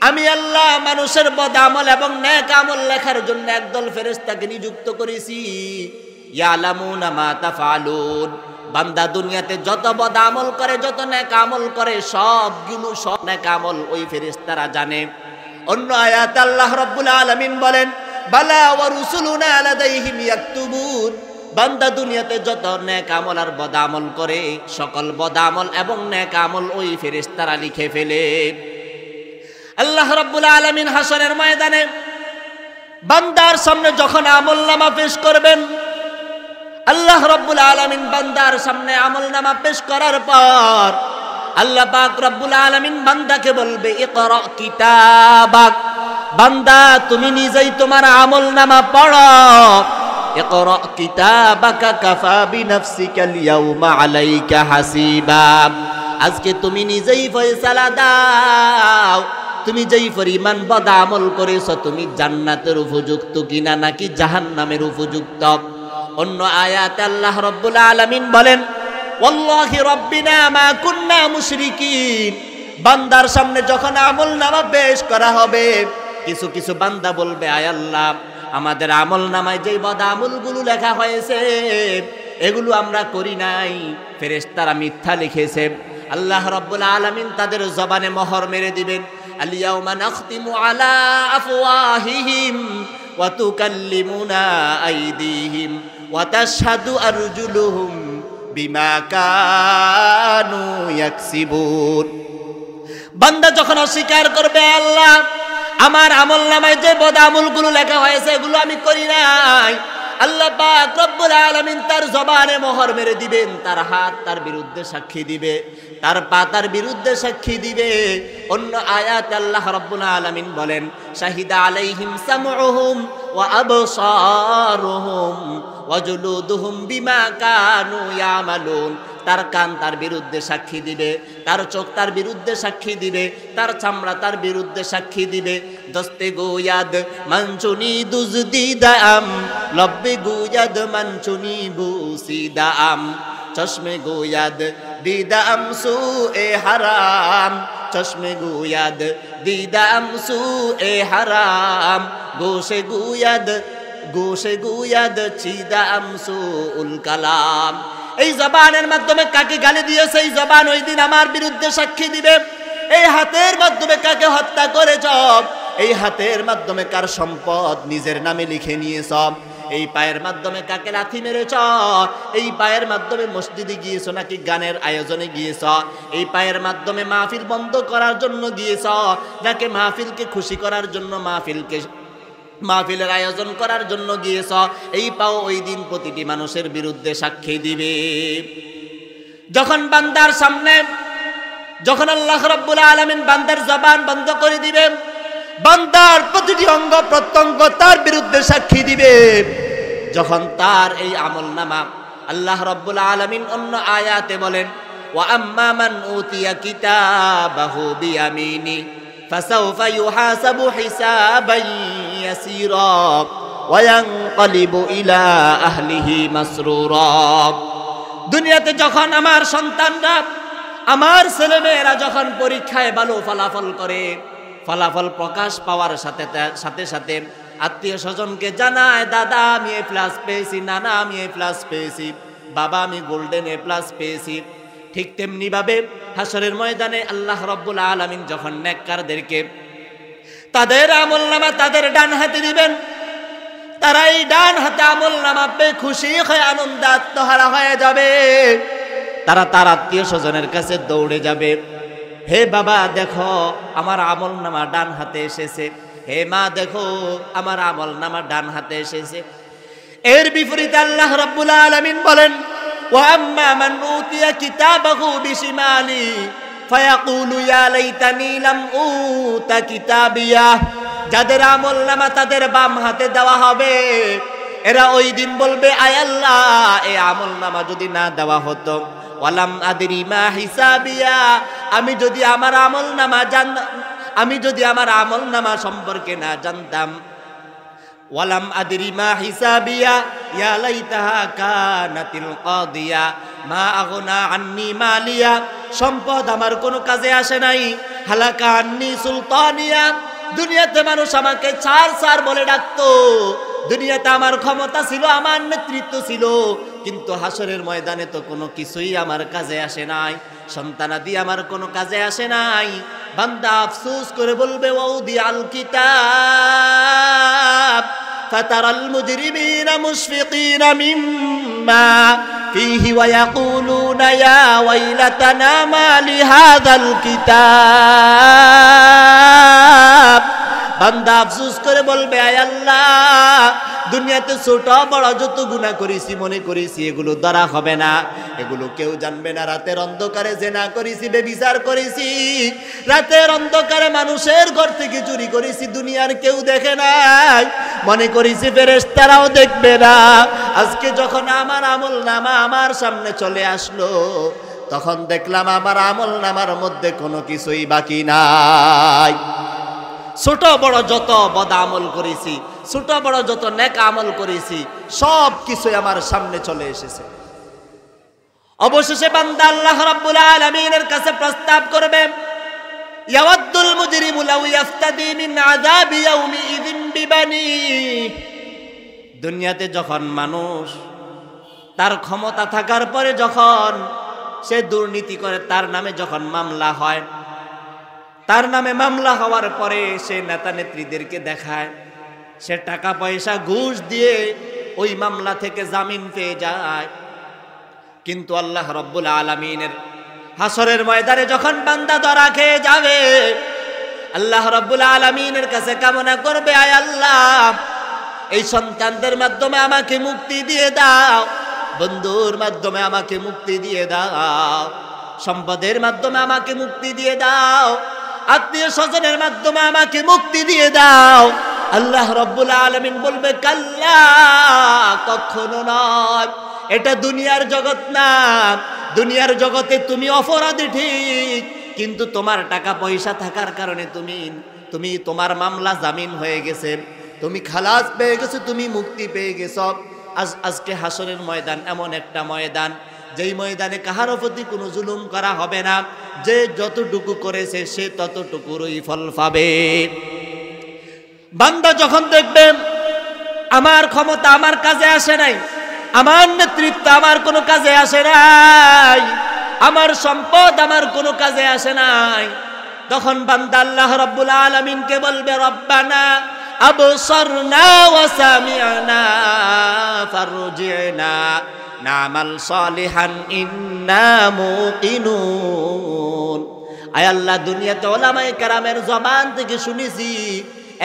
আমি আল্লাহ মানুষের বদ আমল এবং নেক আমল লেখার জন্য একদল ফেরেশতাকে নিযুক্ত করেছি। ইয়ালামুনা মা তাফআলুন। বান্দা দুনিয়াতে যত বদ আমল করে, যত নেক আমল করে, সব নেক আমল ওই ফেরেশতারা জানে। অন্য আয়াতে আল্লাহ রাব্বুল আলামিন বলেন, বালা ওয়া রুসুলুনা লাদাইহিম ইয়াকতুবুন। বান্দা দুনিয়াতে যত নেক আমল আর বদ আমল করে, সকল বদ আমল এবং নেক আমল ওই ফেরেশতারা লিখে ফেলে। আল্লাহ রাব্বুল আলামিন হাসরের ময়দানে বান্দার সামনে যখন আমলনামা পেশ করবেন, আল্লাহ রাব্বুল আলামিন বান্দার সামনে আমলনামা পেশ করার পর আল্লাহ পাক রব্বুল আলামিন বান্দাকে বলবে, ইকরা কিতাবাক। বান্দা তুমি নিজেই তোমার আমলনামা পড়ো। ইকরা কিতাবাকা কাফা বিনাফসিকাল ইয়াউমা আলাইকা হাসিবা। আজকে তুমি নিজেই ফয়সালা দাও, তুমি যেই পরিমাণ বদ আমল করেছো, তুমি জান্নাতের উপযুক্ত কিনা নাকি জাহান্নামের উপযুক্ত। অন্য আয়াতে আল্লাহ রাব্বুল আলামিন বলেন, ওয়াল্লাহি রাব্বিনা মা কুন্না মুশরিকিন। বান্দার সামনে যখন আমলনামা পেশ করা হবে, কিছু কিছু বান্দা বলবে, আয় আল্লাহ আমাদের আমলনামায় যেই বদ আমলগুলো লেখা হয়েছে এগুলো আমরা করি নাই, ফেরেশতারা মিথ্যা লিখেছে। আল্লাহ রাব্বুল আলামিন তাদের জবানে মোহর মেরে দিবেন, আল ইয়াউমা নাখতিমু আলা আফওয়াহিহিম ওয়া তুকাল্লিমুনা আইদিহিম ওয়া তাশহাদু আরজুলুহুম বিমা কানু ইয়াকসিবুন। বান্দা যখন অস্বীকার করবে, আল্লাহ আমার আমলনামায় যে বদ আমলগুলো লেখা হয়েছে এগুলো আমি করি নাই, রব্বুল আলামিন তার জবানে মোহর মেরে দিবেন, তার হাত তার বিরুদ্ধে সাক্ষী দিবে, তার পা তার বিরুদ্ধে সাক্ষী দিবে। অন্য আয়াতে আল্লাহ রব্বুল আলামিন বলেন, শাহিদা আলাইহিম সামউহুম ওয়া আবসারুহুম ওয়া জুলুদুহুম বিমা কানু ইয়ামালুন। তার কান তার বিরুদ্ধে সাক্ষী দিবে, তার চোখ তার বিরুদ্ধে সাক্ষী দিবে, তার চামড়া তার বিরুদ্ধে সাক্ষী দিবে। দস্তে গোয়াদ মনচুনি দুজদিদাম, লব্বে গোয়াদ মনচুনি বুসিদাম, চশমে গোয়াদ দিদাম সু এ হারাম, চশমে গোয়াদ দিদাম সু এ হারাম, গোশে গোয়াদ চিদাম সু উল কালাম। এই জবানের মাধ্যমে কাকে গালি দিয়েছে, এই জবান ওই দিন আমার বিরুদ্ধে সাক্ষী দিবে। এই হাতের মাধ্যমে কাকে হত্যা করেছ, এই হাতের মাধ্যমে কার সম্পদ নিজের নামে লিখে নিয়েছ, এই পায়ের মাধ্যমে কাকে লাথি মেরেছ, এই পায়ের মাধ্যমে মসজিদে গিয়েছ নাকি গানের আয়োজনে গিয়েছ, এই পায়ের মাধ্যমে মাহফিল বন্ধ করার জন্য গিয়েছ নাকি মাহফিলকে খুশি করার জন্য মাহফিলের আয়োজন করার জন্য গিয়েছ। এই পাও ওই দিন প্রতিটি মানুষের বিরুদ্ধে সাক্ষী দিবে। যখন বান্দার সামনে, যখন আল্লাহ রাব্বুল আলামিন বান্দার জবান বন্ধ করে দিবে, বান্দার প্রতিটি অঙ্গ প্রত্যঙ্গ তার বিরুদ্ধে সাক্ষী দিবে। যখন তার এই আমলনামা, আল্লাহ রাব্বুল আলামিন অন্য আয়াতে বলেন, ওয়া আম্মা মান উতিয়া কিতাবাহু বিয়ামিনি ফাসাউফা ইউহাসাবু হিসাবান ইয়াসীরা ওয়া ইয়ানকালিবু ইলা আহলিহি মাসরুরা। দুনিয়াতে যখন আমার সন্তানরা, আমার ছেলেমেয়েরা যখন পরীক্ষায় ভালো ফলাফল করে, ফলাফল প্রকাশ পাওয়ার সাথে সাথে আত্মীয় স্বজনকে জানায়, দাদা আমি এ প্লাস পেয়েছি, নানা আমি এ প্লাস পেয়েছি, বাবা আমি গোল্ডেন এ প্লাস পেয়েছি। ঠিক তেমনি ভাবে হাসরের ময়দানে আল্লাহ রাব্বুল আলামিন যখন নেককারদেরকে তাদের আমলনামা তাদের ডান হাতে দিবেন, তারা এই ডান হাতে আমলনামা পেয়ে খুশি হয়ে আনন্দে আত্মহারা হয়ে যাবে। তারা তার আত্মীয় স্বজনের কাছে দৌড়ে যাবে, হে বাবা দেখো আমার আমলনামা ডান হাতে এসেছে, হে মা দেখো আমার আমলনামা ডান হাতে এসেছে। এর বিপরীতে আল্লাহ রাব্বুল আলামিন বলেন, ওয়া আম্মা মান উতিয়া কিতাবাহু বিশিমালি ফায়াকুলু ইয়া লাইতানি লাম উতা কিতাবিয়া। যাদের আমলনামা তাদের বাম হাতে দেওয়া হবে, এরা ওই দিন বলবে, আয় আল্লাহ এই আমলনামা যদি না দেওয়া হতো, ওয়ালাম আদরি মা হিসাবিয়া, আমি যদি আমার আমলনামা সম্পর্কে না জানতাম, ওয়ালাম আদরি মা হিসাবিয়া ইয়া লাইতাহা কানাতিল কাদিয়া মা আগনা আন্নি মালিয়া। সম্পদ আমার কোনো কাজে আসে নাই, হালাকা আন্নি সুলতানিয়া। দুনিয়াতে মানুষ আমাকে ছাড় বলে ডাকতো, দুনিয়াতে আমার ক্ষমতা ছিল, আমার নেতৃত্ব ছিল, কিন্তু হাসরের ময়দানে তো কোনো কিছুই আমার কাজে আসে নাই, সন্তানাদি আমার কোনো কাজে আসে নাই। বান্দা আফসোস করে বলবে, ওয়াউদি আল কিতাব ফাতারাল মুজরিমিনা মুশফিকিনা মিম্মা ফীহি ওয়া ইয়াকুলুনা ইয়া ওয়াইলাতানা মা লিহাযাল কিতাব। বান্দা আফসোস করে বলবে, আয় আল্লাহ দুনিয়াতে ছোট বড় যত গুনাহ করেছি মনে করেছি এগুলো ধরা হবে না, এগুলো কেউ জানবে না। রাতের অন্ধকারে জিনা করেছি, ব্যভিচার করেছি, রাতের অন্ধকারে মানুষের ঘর থেকে চুরি করেছি, দুনিয়ার কেউ দেখে নাই, মনে করেছি ফেরেশতারাও দেখবে না। আজকে যখন আমার আমলনামা আমার সামনে চলে আসলো, তখন দেখলাম আমার আমলনামার মধ্যে কোনো কিছুই বাকি নাই। ছোট বড় যত বদ আমল করেছি, ছোট বড় যত নেক আমল করেছি, সব কিছুই আমার সামনে চলে এসেছে। অবশেষে বান্দা আল্লাহ রাব্বুল আলামিনের কাছে প্রস্তাব করবে, ইয়াওয়াদ্দুল মুজরিমু লাউ ইফতাদি মিন আযাবি ইয়াউমি ইযিন বিবানি। দুনিয়াতে যখন মানুষ তার ক্ষমতা থাকার পরে যখন সে দুর্নীতি করে, তার নামে যখন মামলা হয়, তার নামে মামলা হওয়ার পরে সে নেতা নেত্রীদেরকে দেখায়, সে টাকা পয়সা ঘুষ দিয়ে ওই মামলা থেকে জামিন পেয়ে যায়। কিন্তু আল্লাহ রাব্বুল আলামিনের হাসরের ময়দানে যখন বান্দা ধরা খেয়ে যাবে, আল্লাহ রাব্বুল আলামিনের কাছে কামনা করবে, আয় আল্লাহ এই সন্তানদের মাধ্যমে আমাকে মুক্তি দিয়ে দাও, বন্ধুর মাধ্যমে আমাকে মুক্তি দিয়ে দাও, সম্পদের মাধ্যমে আমাকে মুক্তি দিয়ে দাও, আত্মীয় স্বজনের মাধ্যমে আমাকে মুক্তি দিয়ে দাও। আল্লাহ রাব্বুল আলামিন বলবে কাল্লা, কখনো নয়, এটা দুনিয়ার জগৎ না। দুনিয়ার জগতে তুমি অপরাধী ঠিক, কিন্তু তোমার টাকা পয়সা থাকার কারণে তুমি তোমার মামলা জামিন হয়ে গেছে, তুমি খালাস পেয়ে গেছো, তুমি মুক্তি পেয়ে গেছো। আজকে হাসরের ময়দান এমন একটা ময়দান, যেই ময়দানে কাহারও প্রতি কোনো জুলুম করা হবে না। যে যতটুকু করেছে সে ততটুকুরই ফল পাবে। বান্দা যখন দেখবে আমার ক্ষমতা আমার কাজে আসে নাই, আমার নেতৃত্ব আমার কোনো কাজে আসে নাই, আমার সম্পদ আমার কোনো কাজে আসে নাই, তখন বান্দা আল্লাহ রাব্বুল আলামিনকে বলবে রব্বানা আবসারনা ওয়া সামি'না ফারজি'না না'মাল সালিহান ইন্না মুকিনুন। আয় আল্লাহ, দুনিয়াতে ওলামায়ে কেরামের জবান থেকে শুনেছি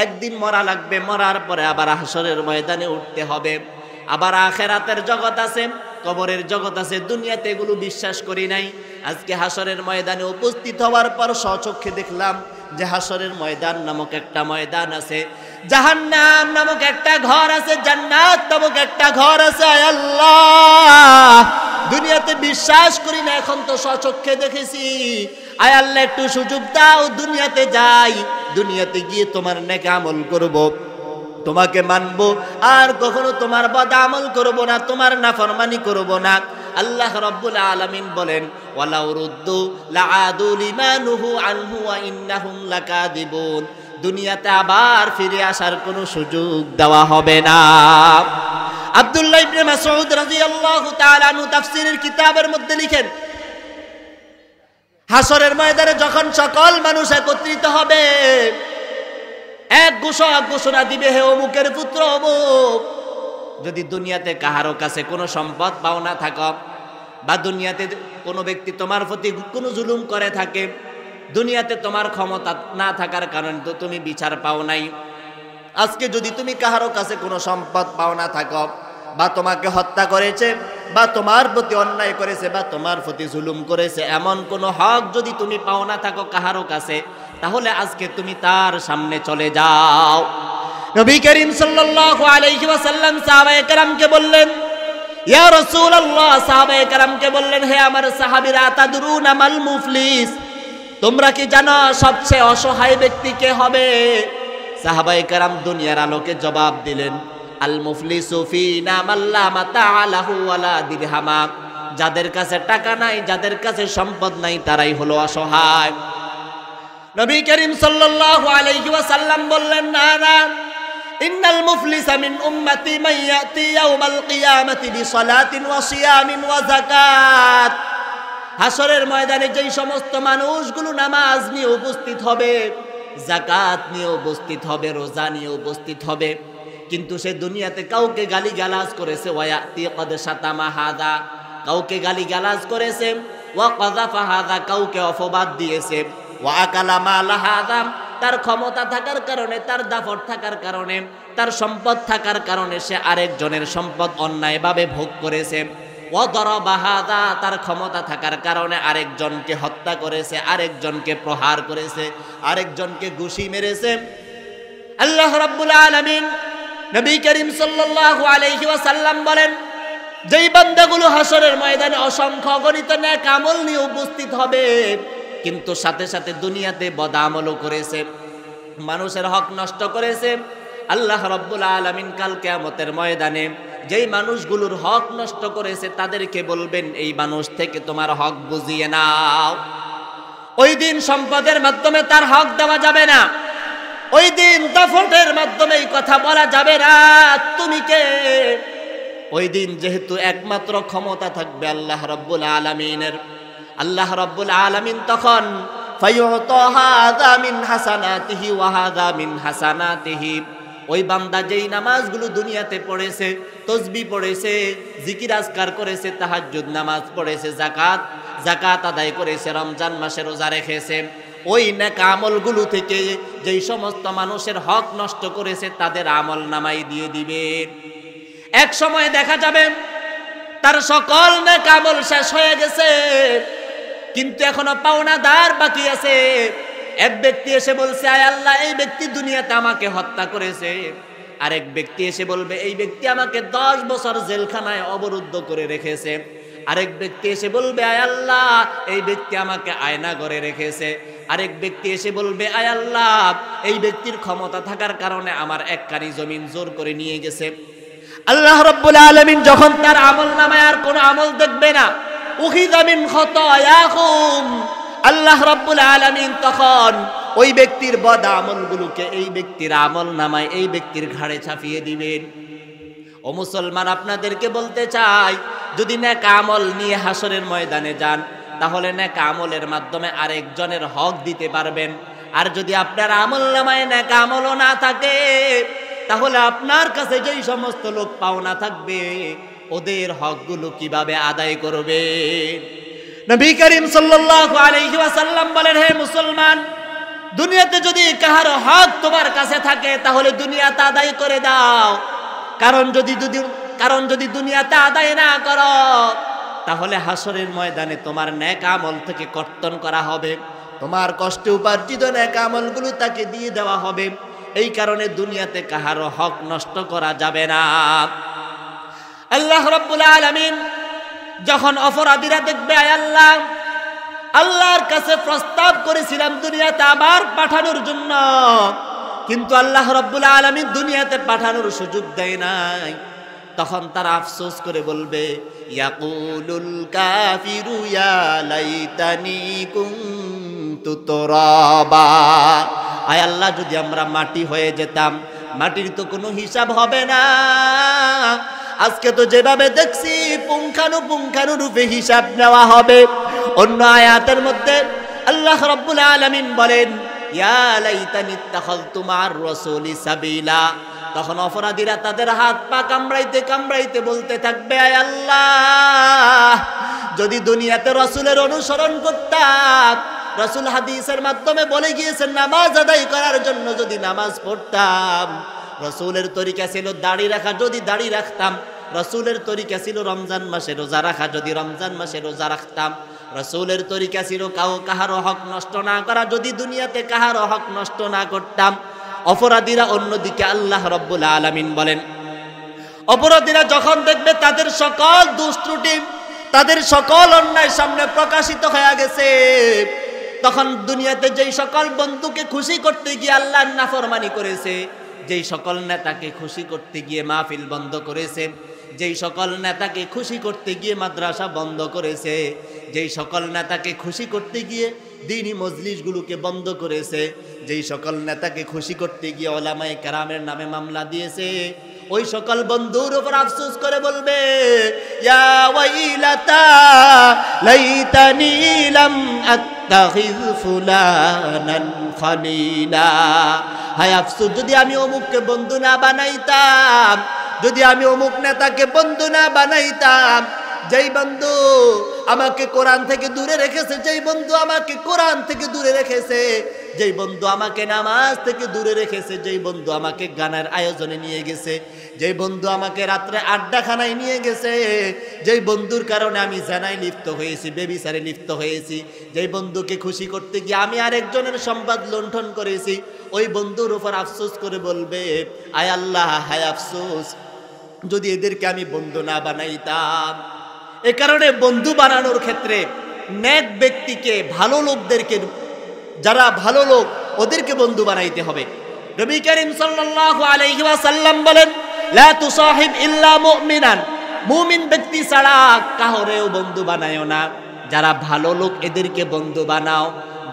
একদিন মরা লাগবে, মরার পরে আবার হাসরের ময়দানে উঠতে হবে, আবার আখিরাতের জগৎ আছে, কবরের জগৎ আছে। দুনিয়াতে এগুলো বিশ্বাস করি নাই। আজকে হাসরের ময়দানে উপস্থিত হওয়ার পর স্বচক্ষে দেখলাম যে হাসরের ময়দান নামক একটা ময়দান আছে, জাহান্নাম নামক একটা ঘর আছে, জান্নাত নামক একটা ঘর আছে। আয় আল্লাহ, দুনিয়াতে বিশ্বাস করি না, এখন তো স্বচক্ষে দেখেছি। আয় আল্লাহ, একটু সুযোগ দাও, দুনিয়াতে যাই, দুনিয়াতে গিয়ে তোমার নেক আমল করব, তোমাকে মানব, আর কখনো তোমার বদ আমল করব না, তোমার নাফরমানি করব না। আল্লাহ রাব্বুল আলামিন বলেন ওয়ালাউ রুদ্দু লাআদু লিমা নুহু আনহু ওয়া ইন্নাহুম লাকাযিবুন। দুনিয়াতে আবার ফিরে আসার কোনো সুযোগ দেওয়া হবে না। আব্দুল্লাহ ইবনে মাসউদ রাদিয়াল্লাহু তাআলা আনহু তাফসীরের কিতাবের মধ্যে লিখেন, হাসরের ময়দানে যখন সকল মানুষ একত্রিত হবে, এক ঘোষণা দিবে, হে অমুকের পুত্র অমুক, যদি দুনিয়াতে কাহারো কাছে কোনো সম্পদ পাওনা থাকো, বা দুনিয়াতে কোনো ব্যক্তি তোমার প্রতি কোনো জুলুম করে থাকে, দুনিয়াতে তোমার ক্ষমতা না থাকার কারণে তো তুমি বিচার পাও নাই, আজকে যদি তুমি কাহারো কাছে কোনো সম্পদ পাওনা থাকো, বা তোমাকে হত্যা করেছে, বা তোমার প্রতি অন্যায় করেছে, বা তোমার প্রতি জুলুম করেছে, এমন কোনো হক যদি তুমি পাওনা থাকো কাহারো কাছে, তাহলে আজকে তুমি তার সামনে চলে যাও। নবী করিম সাল্লাল্লাহু আলাইহি ওয়াসাল্লাম সাহাবায়ে কেরামকে বললেন, ইয়া রাসূলুল্লাহ, সাহাবায়ে কেরামকে বললেন, হে আমার সাহাবীরা, তাদরুনা মাল মুফলিস, তোমরা কি জানো সবচেয়ে অসহায় ব্যক্তি কে হবে? সাহাবায়ে কেরাম দুনিয়ার আলোকে জবাব দিলেন, আল মুফলিসু ফিনা মাল্লা মাতা আলাহু ওয়ালা দিরহামা, যাদের কাছে টাকা নাই, যাদের কাছে সম্পদ নাই, তারাই হলো অসহায়। নবী করিম সাল্লাল্লাহু আলাইহি ওয়াসাল্লাম বললেন, না না, ইন্নাল মুফলিসা মিন উম্মতি মান ইয়াতি ইয়াউমাল কিয়ামাতি বিসালাতিন ওয়া সিয়ামিন ওয়া যাকাত। হাসরের ময়দানে যেই সমস্ত মানুষগুলো নামাজ নিয়ে উপস্থিত হবে, যাকাত নিয়ে উপস্থিত হবে, রোজা নিয়ে উপস্থিত হবে, কিন্তু সে দুনিয়াতে কাউকে গালিগালাজ করেছে, ওয়ায়াতি কদ শাতামা হাদা, কাউকে গালিগালাজ করেছে, ওয়া কাযাফা হাদা, কাউকে অপবাদ দিয়েছে, ওয়া আকালা মাল হাদা, তার ক্ষমতা থাকার কারণে, তার দাফট থাকার কারণে, তার সম্পদ থাকার কারণে সে আরেকজনের সম্পদ অন্যায়ভাবে ভোগ করেছে, ওয়া দারাবা হাদা, তার ক্ষমতা থাকার কারণে আরেকজনকে হত্যা করেছে, আরেকজনকে প্রহার করেছে, আরেকজনকে ঘুষি মেরেছে। আল্লাহ রাব্বুল আলামিন নবী করিম সাল্লাল্লাহু আলাইহি ওয়াসাল্লাম বলেন, যেই বান্দাগুলো হাসরের ময়দানে অসংখ্য অগণিত নেক আমল নিয়ে উপস্থিত হবে, কিন্তু সাথে সাথে দুনিয়াতে বদ আমলও করেছে, মানুষের হক নষ্ট করেছে, আল্লাহ রাব্বুল আলামিন কাল কিয়ামতের ময়দানে যেই মানুষগুলোর হক নষ্ট করেছে তাদেরকে বলবেন, এই মানুষ থেকে তোমার হক বুঝিয়ে নাও। ওই দিন সম্পদের মাধ্যমে তার হক দেওয়া যাবে না, ওই দিন দাফটের মাধ্যমে এই কথা বলা যাবে না, তুমি কে? ওই দিন যেহেতু একমাত্র ক্ষমতা থাকবে আল্লাহ রাব্বুল আলামিনের, আল্লাহ রাব্বুল আলামিন তখন ফায়ুতা হাযা মিন হাসানাতিহি ওয়া হাযা মিন হাসানাতিহি, ওই বান্দা যেই নামাজগুলো দুনিয়াতে পড়েছে, তাসবিহ পড়েছে, জিকির আজকার করেছে, তাহাজ্জুদ নামাজ পড়েছে, যাকাত আদায় করেছে, রমজান মাসে রোজা রেখেছে, ওই নেক আমলগুলো থেকে যেই সমস্ত মানুষের হক নষ্ট করেছে তাদের আমল নামাই দিয়ে দিবেন। এক সময় দেখা যাবে তার সকল নেক আমল শেষ হয়ে গেছে, কিন্তু এখনো পাওনাদার বাকি আছে। এক ব্যক্তি এসে বলছে, আয় আল্লাহ, এই ব্যক্তি দুনিয়াতে আমাকে হত্যা করেছে। আরেক ব্যক্তি এসে বলবে, এই ব্যক্তি আমাকে 10 বছর জেলখানায় অবরুদ্ধ করে রেখেছে। আরেক ব্যক্তি এসে বলবে, আয় আল্লাহ, এই ব্যক্তি আমাকে আয়নাঘরে রেখেছে। আরেক ব্যক্তি এসে বলবে, আয় আল্লাহ, এই ব্যক্তির ক্ষমতা থাকার কারণে আমার একখানি জমিন জোর করে নিয়ে গেছে। আল্লাহ রাব্বুল আলামিন যখন তার আমলনামায় আর কোনো আমল দেখবে না, উখিযা মিন খাতায়াকুম, আল্লাহ রাব্বুল আলামিন তখন ওই ব্যক্তির বদ আমলগুলোকে এই ব্যক্তির আমলনামায় এই ব্যক্তির ঘাড়ে চাপিয়ে দিবেন। ও মুসলমান, আপনাদেরকে বলতে চাই, যদি নেক আমল নিয়ে হাসরের ময়দানে যান, তাহলে নেক আমলের মাধ্যমে আরেকজনের হক দিতে পারবেন। আর যদি আপনার আমলনামায় নেক আমলও না থাকে, তাহলে আপনার কাছে যেই সমস্ত লোক পাওনা থাকবে, ওদের হকগুলো কিভাবে আদায় করবে? নবী করিম সাল্লাল্লাহু আলাইহি ওয়াসাল্লাম বলেন, হে মুসলমান, দুনিয়াতে যদি কাহার হক তোমার কাছে থাকে, তাহলে দুনিয়াতে আদায় করে দাও। কারণ যদি দুনিয়াতে আদায় না করো, তাহলে হাসরের ময়দানে তোমার নেক আমল থেকে কর্তন করা হবে, তোমার কষ্টে উপার্জিত নেক আমলগুলো তাকে দিয়ে দেওয়া হবে। এই কারণে দুনিয়াতে কাহারও হক নষ্ট করা যাবে না। আল্লাহ রাব্বুল আলামিন যখন অপরাধীরা দেখবে, আয় আল্লাহ, আল্লাহর কাছে প্রস্তাব করেছিলাম দুনিয়াতে আবার পাঠানোর জন্য, কিন্তু আল্লাহ রাব্বুল আলামিন দুনিয়াতে পাঠানোর সুযোগ দেয় নাই, তখন তারা আফসোস করে বলবে, ইয়াকুলুল কাফিরু ইয়া লাইতানি কুনতু তুরাবা, আয় আল্লাহ, যদি আমরা মাটি হয়ে যেতাম, মাটির তো কোনো হিসাব হবে না। আজকে তো যেভাবে দেখছি পুঙ্খানু রূপে হিসাব নেওয়া হবে। অন্য আয়াতের মধ্যে আল্লাহ রাব্বুল আলামিন বলেন, ইয়া লাইতানি ইত্তাখাযতু মা'আর রাসূলি সাবিলা, তখন অপরাধীরা তাদের হাত পা কামড়াইতে বলতে থাকবে, আয় আল্লাহ, যদি দুনিয়াতে রাসূলের অনুসরণ করতাম, রাসূল হাদিসের মাধ্যমে বলে গিয়েছেন নামাজ আদায় করার জন্য, যদি নামাজ পড়তাম, রাসূলের তরিকা ছিল দাড়ি রাখা, যদি দাড়ি রাখতাম, রাসূলের তরিকা ছিল রমজান মাসে রোজা রাখা, যদি রমজান মাসে রোজা রাখতাম, রাসূলের তরিকা ছিল কাহারও হক নষ্ট না করা, যদি দুনিয়াতে কাহারও হক নষ্ট না করতাম। অপরাধীরা অন্যদিকে আল্লাহ রাব্বুল আলামিন বলেন, অপরাধীরা যখন দেখবে তাদের সকল দোষ ত্রুটি, তাদের সকল অন্যায় সামনে প্রকাশিত হয়ে গেছে, তখন দুনিয়াতে যেই সকল বন্ধুকে খুশি করতে গিয়ে আল্লাহর নাফরমানি করেছে, যেই সকল নেতাকে খুশি করতে গিয়ে মাহফিল বন্ধ করেছে, যেই সকল নেতাকে খুশি করতে গিয়ে মাদ্রাসা বন্ধ করেছে, যেই সকল নেতাকে খুশি করতে গিয়ে দ্বীনি মজলিসগুলোকে বন্ধ করেছে, যেই সকল নেতাকে খুশি করতে গিয়ে ওলামায়ে কেরামের নামে মামলা দিয়েছে, ওই সকল বন্ধুর উপর আফসোস করে বলবে, ইয়া ওয়াইলাতা লাইতানি লাম আত্তাখিয ফুলানান খালিলা, হায় আফসোস, যদি আমি অমুককে বন্ধু না বানাইতাম, যদি আমি অমুক নেতাকে বন্ধু না বানাইতাম, যেই বন্ধু আমাকে কোরআন থেকে দূরে রেখেছে, যেই বন্ধু আমাকে কোরআন থেকে দূরে রেখেছে, যেই বন্ধু আমাকে নামাজ থেকে দূরে রেখেছে, যেই বন্ধু আমাকে গানের আয়োজনে নিয়ে গেছে, যেই বন্ধু আমাকে রাত্রে আড্ডাখানায় নিয়ে গেছে, যেই বন্ধুর কারণে আমি জানায় লিপ্ত হয়েছি, বেবিচারে লিপ্ত হয়েছি, যেই বন্ধুকে খুশি করতে গিয়ে আমি আরেকজনের সম্পদ লুণ্ঠন করেছি, ওই বন্ধুর উপর আফসোস করে বলবে, আয় আল্লাহ, হায় আফসোস, যদি এদেরকে আমি বন্ধু না বানাইতাম। এ কারণে বন্ধু বানানোর ক্ষেত্রে নেক ব্যক্তিকে, ভালো লোকদেরকে, যারা ভালো লোক, ওদেরকে বন্ধু বানাইতে হবে। নবী করিম সাল্লাল্লাহু আলাইহি ওয়াসাল্লাম বলেন, লা তুসাহিব ইল্লা মুমিনান, মুমিন ব্যক্তি ছাড়া কাউরেও বন্ধু বানায়ও না। যারা ভালো লোক এদেরকে বন্ধু বানাও,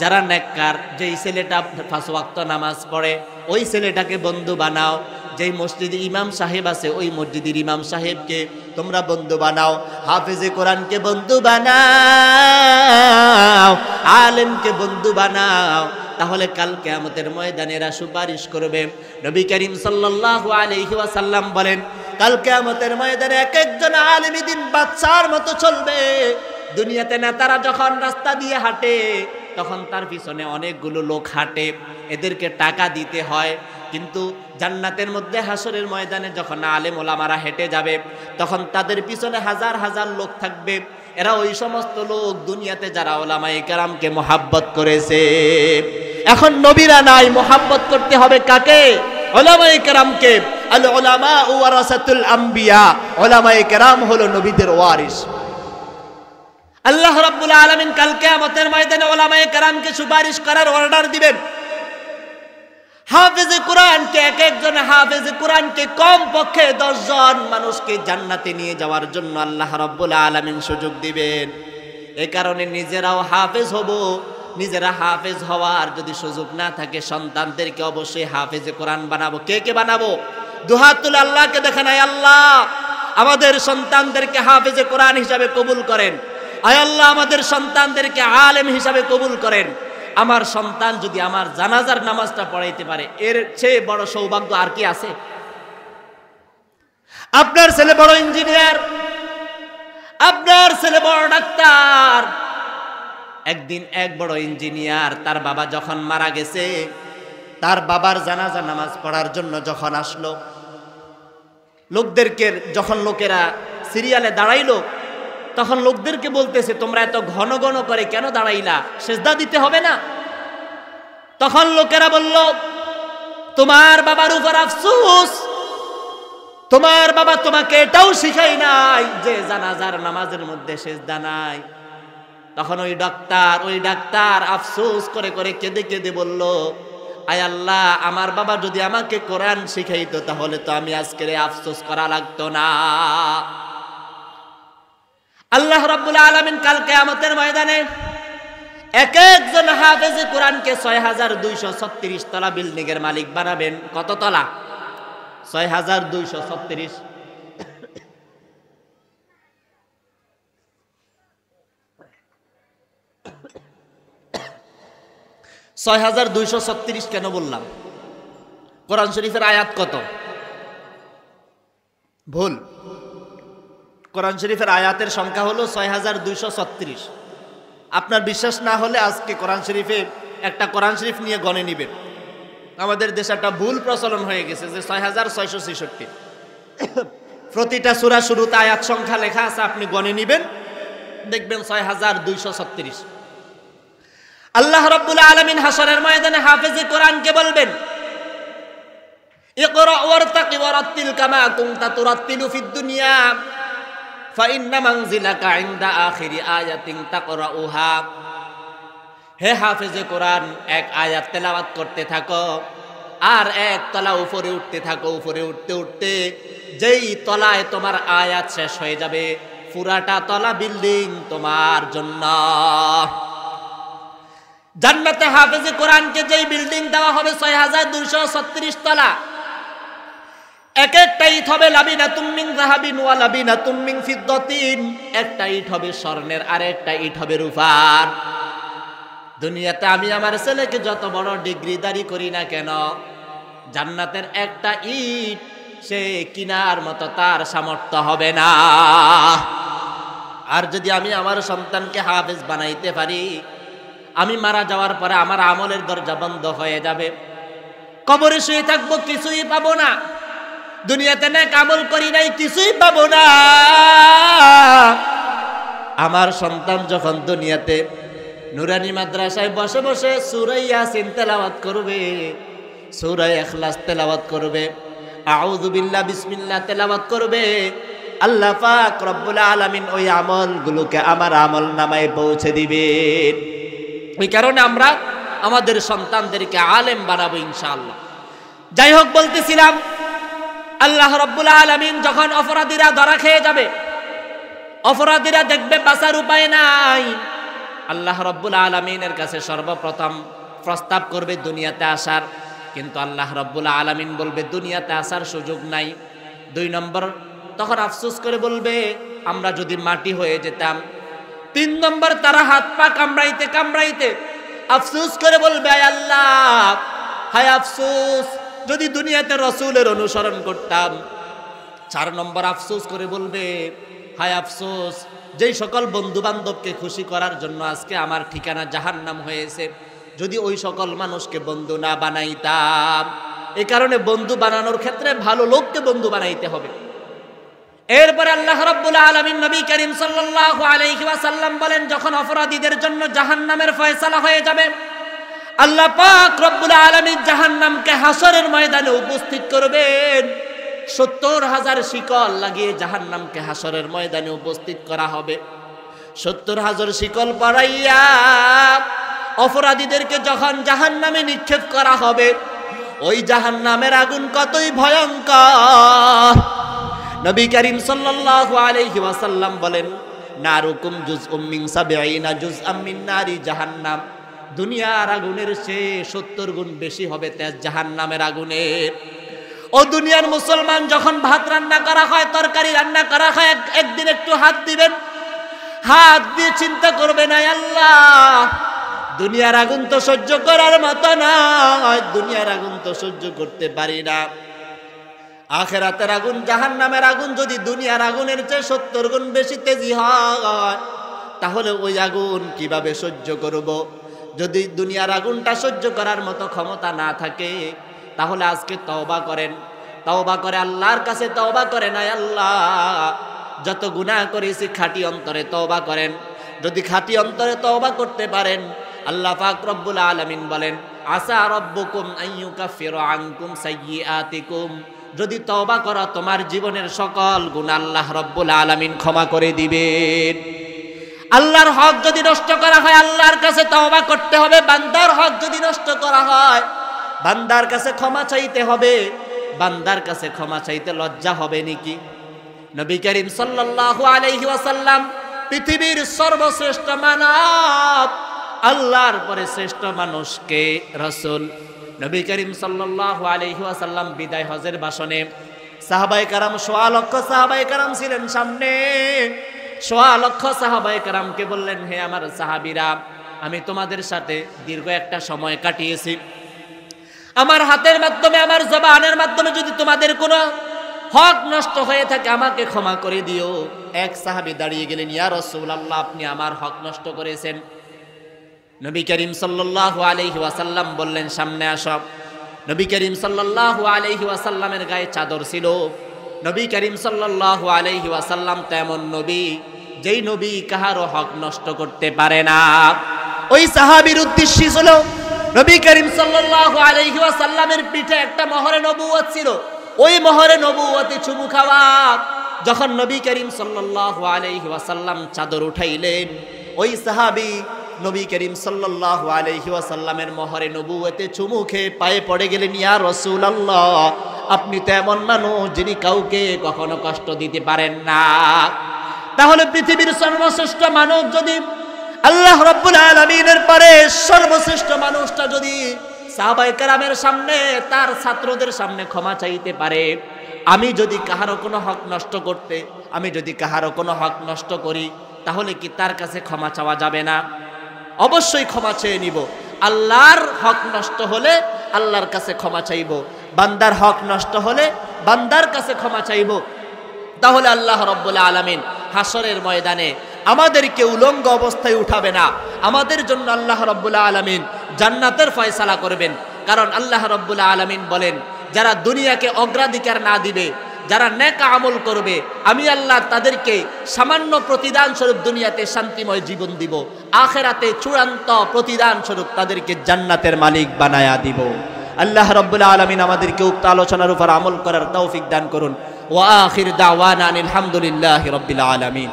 যারা নেককার, যেই ছেলেটা 5 ওয়াক্ত নামাজ পড়ে ওই ছেলেটাকে বন্ধু বানাও, যেই মসজিদে ইমাম সাহেব আছে ওই মসজিদের ইমাম সাহেবকে তোমরা বন্ধু বানাও, হাফেজে কোরআনকে বন্ধু বানাও, আলেমকে বন্ধু বানাও, তাহলে কাল কিয়ামতের ময়দানে এরা সুপারিশ করবে। নবী করিম সাল্লাল্লাহু আলাইহি ওয়াসাল্লাম বলেন, কাল কিয়ামতের ময়দানে এক একজন আলেম দিন বাদশার মতো চলবে। দুনিয়াতে নেতারা যখন রাস্তা দিয়ে হাঁটে তখন তার পিছনে অনেকগুলো লোক হাঁটে, এদেরকে টাকা দিতে হয়। কিন্তু জান্নাতের মধ্যে হাসরের ময়দানে যখন আলেম ওলামারা হেঁটে যাবে, তখন তাদের পিছনে হাজার হাজার লোক থাকবে। এরা ওই সমস্ত লোক দুনিয়াতে যারা ওলামায়ে কেরামকে মোহাব্বত করেছে। এখন নবীরা নাই, মোহাব্বত করতে হবে কাকে? ওলামায়ে কেরামকে। আল উলামা ওয়ারাসাতুল আম্বিয়া, ওলামায়ে কেরাম হলো নবীদের ওয়ারিস। আল্লাহ রাব্বুল আলামিন কাল কিয়ামতের ময়দানে ওলামায়ে কেরামকে সুপারিশ করার অর্ডার দিবেন। হাফেজে কোরআনকে, এক একজন হাফেজে কোরআনকে কম পক্ষে 10 জন মানুষকে জান্নাতে নিয়ে যাওয়ার জন্য আল্লাহ রাব্বুল আলামিন সুযোগ দিবেন। এই কারণে নিজেরাও হাফেজ হব। নিজেরা হাফেজ হওয়ার যদি সুযোগ না থাকে, সন্তানদেরকে অবশ্যই হাফেজে কোরআন বানাবো। কে কে বানাবো? দুহাত তুলে আল্লাহকে দেখেন, আয় আল্লাহ আমাদের সন্তানদেরকে হাফেজে কোরআন হিসাবে কবুল করেন। আয় আল্লাহ আমাদের সন্তানদেরকে আলেম হিসাবে কবুল করেন। আমার সন্তান যদি আমার জানাজার নামাজটা পড়াইতে পারে, এর চেয়ে বড় সৌভাগ্য আর কি আছে? আপনার ছেলে বড় ইঞ্জিনিয়ার, আপনার ছেলে বড় ডাক্তার। একদিন এক বড় ইঞ্জিনিয়ার, তার বাবা যখন মারা গেছে, তার বাবার জানাজা নামাজ পড়ার জন্য যখন আসলো, যখন লোকেরা সিরিয়ালে দাঁড়াইলো, তখন লোকদেরকে বলতেছে, তোমরা এত ঘন ঘন করে কেন দাঁড়াইলা? সেজদা দিতে হবে না? তখন লোকেরা বলল, তোমার বাবার উপর আফসোস, তোমার বাবা তোমাকে এটাও শিখাই নাই যে জানাজার নামাজের মধ্যে সেজদা নাই। তখন ওই ডাক্তার আফসোস করে করে কেঁদে কেঁদে বলল, আয় আল্লাহ আমার বাবা যদি আমাকে কোরআন শিখাইতো, তাহলে তো আমি আজকের আফসোস করা লাগতো না। আল্লাহ রাব্বুল আলামিন কাল কিয়ামতের ময়দানে এক একজন হাফেজে কোরআনকে 6236 তলা বিল্ডিং এর মালিক বানাবেন। কত তলা? 6236। 6236 কেন বললাম? কোরআন শরীফের আয়াত কত? ভুল। কোরআন শরীফের আয়াতের সংখ্যা হলো 6236। আপনার বিশ্বাস না হলে আজকে কোরআন শরীফে একটা কোরআন শরীফ নিয়ে গণে নিবেন। আমাদের দেশে একটা ভুল প্রচলন হয়ে গেছে যে 6666। প্রতিটা সূরা শুরুতে আয়াত সংখ্যা লেখা আছে, আপনি গণে নিবেন, দেখবেন 6236। আল্লাহ রাব্বুল আলামিন হাসরের ময়দানে হাফেজে কোরআনকে বলবেন, ইকরা ওয়ারতাকি ওয়ারাত্তিল কামা কুনতা তুরাত্তিলু ফিদ দুনিয়া ফাইন্না মানজিলাকা ইনদা আখিরি আয়াতিন তাকরাউহা। হে হাফেজে কোরআন, এক আয়াত তেলাওয়াত করতে থাকো আর এক তলা উপরে উঠতে থাকো। উপরে উঠতে উঠতে যেই তলায় তোমার আয়াত শেষ হয়ে যাবে, পুরাটা তলা বিল্ডিং তোমার জন্য। জান্নাতে হাফেজে কোরআনকে যেই বিল্ডিং দেওয়া হবে 6236 তলা, এক একটা ইট হবে লাবিনাতুম মিন যাহাবিন ওয়া লাবিনাতুম মিন ফিদ্দাতিন। একটা ইট হবে স্বর্ণের আর একটা ইট হবে রূপার। দুনিয়াতে আমি আমার ছেলেকে যত বড় ডিগ্রিদারি করি না কেন, জান্নাতের একটা ইট সে কিনার মতো তার সামর্থ্য হবে না। আর যদি আমি আমার সন্তানকে হাফেজ বানাইতে পারি, আমি মারা যাওয়ার পরে আমার আমলের দরজা বন্ধ হয়ে যাবে। কবরে শুয়ে থাকবো, কিছুই পাবো না। দুনিয়াতে নেক আমল করি নাই, কিছুই পাবো না। আমার সন্তান যখন দুনিয়াতে নুরানি মাদ্রাসায় বসে বসে সূরা ইয়াসিন তেলাওয়াত করবে, সূরা ইখলাস তেলাওয়াত করবে, আউযু বিল্লাহ বিসমিল্লাহ তেলাওয়াত করবে, আল্লাহ পাক রব্বুল আলামিন ওই আমলগুলোকে আমার আমল নামায় পৌঁছে দিবেন। ওই কারণে আমরা আমাদের সন্তানদেরকে আলেম বানাবো ইনশাআল্লাহ। যাই হোক, বলতেছিলাম আল্লাহ রাব্বুল আলামিন যখন অপরাধীরা ধরা খেয়ে যাবে, অপরাধীরা দেখবে বাঁচার উপায় নাই, আল্লাহ রাব্বুল আলামিনের কাছে সর্বপ্রথম প্রস্তাব করবে দুনিয়াতে আসার। কিন্তু আল্লাহ রাব্বুল আলামিন বলবে দুনিয়াতে আসার সুযোগ নাই। 2 নম্বর, তখন আফসোস করে বলবে আমরা যদি মাটি হয়ে যেতাম। 3 নম্বর, তারা হাত পা কামড়াইতে কামড়াইতে আফসোস করে বলবে আয় আল্লাহ, হায় আফসোস যদি দুনিয়াতে রাসূলের অনুসরণ করতাম। 4 নম্বর, আফসোস করে বলবে হায় আফসোস যেই সকল বন্ধু বান্ধবকে খুশি করার জন্য আজকে আমার ঠিকানা জাহান্নাম হয়েছে, যদি ওই সকল মানুষকে বন্ধু না বানাইতাম। এই কারণে বন্ধু বানানোর ক্ষেত্রে ভালো লোককে বন্ধু বানাইতে হবে। এরপরে আল্লাহ রাব্বুল আলামিন নবী করিম সাল্লাল্লাহু আলাইহি ওয়াসাল্লাম বলেন, যখন অপরাধীদের জন্য জাহান্নামের ফয়সালা হয়ে যাবে, আল্লাহ পাক রব্বুল আলামিন জাহান্নামকে হাসরের ময়দানে উপস্থিত করবেন। 70,000 শিকল লাগিয়ে জাহান্নামকে হাসরের ময়দানে উপস্থিত করা হবে। 70,000 শিকল পরাইয়া অপরাধীদেরকে যখন জাহান্নামে নিক্ষেপ করা হবে, ওই জাহান্নামের আগুন কতই ভয়ঙ্কর। নবী করিম সাল্লাল্লাহু আলাইহি ওয়াসাল্লাম বলেন, নারুকুম জুজউম মিন 70 জুজআম মিন নারি জাহান্নাম। দুনিয়ার আগুনের চেয়ে 70 গুণ বেশি হবে তেজ জাহান্নামের আগুনের। ও দুনিয়ার মুসলমান, যখন ভাত রান্না করা হয়, তরকারি রান্না করা হয়, একদিন একটু হাত দিবেন, হাত দিয়ে চিন্তা করবেন, আয় আল্লাহ, দুনিয়ার আগুন তো সহ্য করার মতো নয়, দুনিয়ার আগুন তো সহ্য করতে পারি না। আখিরাতের আগুন, জাহান্নামের আগুন যদি দুনিয়ার আগুনের চেয়ে 70 গুণ বেশি তেজি হয়, তাহলে ওই আগুন কিভাবে সহ্য করব? যদি দুনিয়ার আগুনটা সহ্য করার মতো ক্ষমতা না থাকে, তাহলে আজকে তওবা করেন, তওবা করে আল্লাহর কাছে তওবা করেন, আয় আল্লাহ, যত গুনাহ করেছি খাঁটি অন্তরে তওবা করেন। যদি খাঁটি অন্তরে তওবা করতে পারেন, আল্লাহ পাক রব্বুল আলামিন বলেন, আসা রব্বুকুম আইয়ুকাফিরা আনকুম সাইয়্যাতিকুম। যদি তওবা করো, তোমার জীবনের সকল গুনাহ আল্লাহ রব্বুল আলামিন ক্ষমা করে দিবেন। আল্লাহর হক যদি নষ্ট করা হয়, আল্লাহর কাছে তওবা করতে হবে। বান্দার হক যদি নষ্ট করা হয়, বান্দার কাছে ক্ষমা চাইতে হবে। বান্দার কাছে ক্ষমা চাইতে লজ্জা হবে নাকি? নবী করিম সাল্লাল্লাহু আলাইহি ওয়াসাল্লাম পৃথিবীর সর্বশ্রেষ্ঠ মানব, আল্লাহর পরে শ্রেষ্ঠ মানুষকে রাসূল নবী করিম সাল্লাল্লাহু আলাইহি ওয়াসাল্লাম বিদায় হজের ভাষণে সাহাবায়ে কেরাম, 1.25 লক্ষ সাহাবায়ে কেরাম ছিলেন সামনে। 1.25 লক্ষ সাহাবায়ে কেরামকে বললেন, হে আমার সাহাবীরা, আমি তোমাদের সাথে দীর্ঘ একটা সময় কাটিয়েছি। আমার হাতের মাধ্যমে, আমার জবানের মাধ্যমে যদি তোমাদের কোনো হক নষ্ট হয়ে থাকে, আমাকে ক্ষমা করে দিও। এক সাহাবী দাঁড়িয়ে গেলেন, ইয়া রাসূলুল্লাহ, আপনি আমার হক নষ্ট করেছেন। নবী করিম সাল্লাল্লাহু আলাইহি ওয়াসাল্লাম বললেন, সামনে আসো। নবী করিম সাল্লাল্লাহু আলাইহি ওয়াসাল্লামের গায়ে চাদর ছিল। নবী করিম সাল্লাল্লাহু আলাইহি ওয়াসাল্লাম তেমন নবী, যেই নবী কাহারও হক নষ্ট করতে পারে না। ওই সাহাবীর উদ্দেশ্য ছিল, নবী করিম সাল্লাল্লাহু আলাইহি ওয়াসাল্লামের পিঠে একটা মোহরে নবুয়ত ছিল, ওই মোহরে নবুয়তে চুমু খাওয়া। যখন নবী করিম সাল্লাল্লাহু আলাইহি ওয়াসাল্লাম চাদর উঠাইলেন, ওই সাহাবী নবী করিম সাল্লাল্লাহু আলাইহি ওয়াসাল্লামের মোহরে নবুয়তে চুমু খেয়ে পায়ে পড়ে গেলেন, ইয়া রাসূলুল্লাহ, আপনি তো এমন মানুষ যিনি কাউকে কখনো কষ্ট দিতে পারেন না। তাহলে পৃথিবীর সর্বশ্রেষ্ঠ মানুষ যদি আল্লাহ রাব্বুল আলামিনের পরে সর্বশ্রেষ্ঠ মানুষটা যদি সাহাবায়ে কেরামের সামনে, তার ছাত্রদের সামনে ক্ষমা চাইতে পারে, আমি যদি কাহারও কোনো হক নষ্ট করতে, আমি যদি কাহারও কোনো হক নষ্ট করি, তাহলে কি তার কাছে ক্ষমা চাওয়া যাবে না? অবশ্যই ক্ষমা চেয়ে নিব। আল্লাহর হক নষ্ট হলে আল্লাহর কাছে ক্ষমা চাইব, বান্দার হক নষ্ট হলে বান্দার কাছে ক্ষমা চাইব। তাহলে আল্লাহ রাব্বুল আলামিন হাসরের ময়দানে আমাদেরকে উলঙ্গ অবস্থায় উঠাবে না, আমাদের জন্য আল্লাহ রাব্বুল আলামিন জান্নাতের ফয়সালা করবেন। কারণ আল্লাহ রাব্বুল আলামিন বলেন, যারা দুনিয়াকে অগ্রাধিকার না দিবে, যারা নেক আমল করবে, আমি আল্লাহ তাদেরকে সামান্য প্রতিদান স্বরূপ দুনিয়াতে শান্তিময় জীবন দিব, আখিরাতে চূড়ান্ত প্রতিদান স্বরূপ তাদেরকে জান্নাতের মালিক বানায়া দিব। আল্লাহ রাব্বুল আলামিন আমাদেরকে উক্ত আলোচনার উপর আমল করার তৌফিক দান করুন। ওয়া আখির দাওয়ানা আলহামদুলিল্লাহি রাব্বিল আলামিন।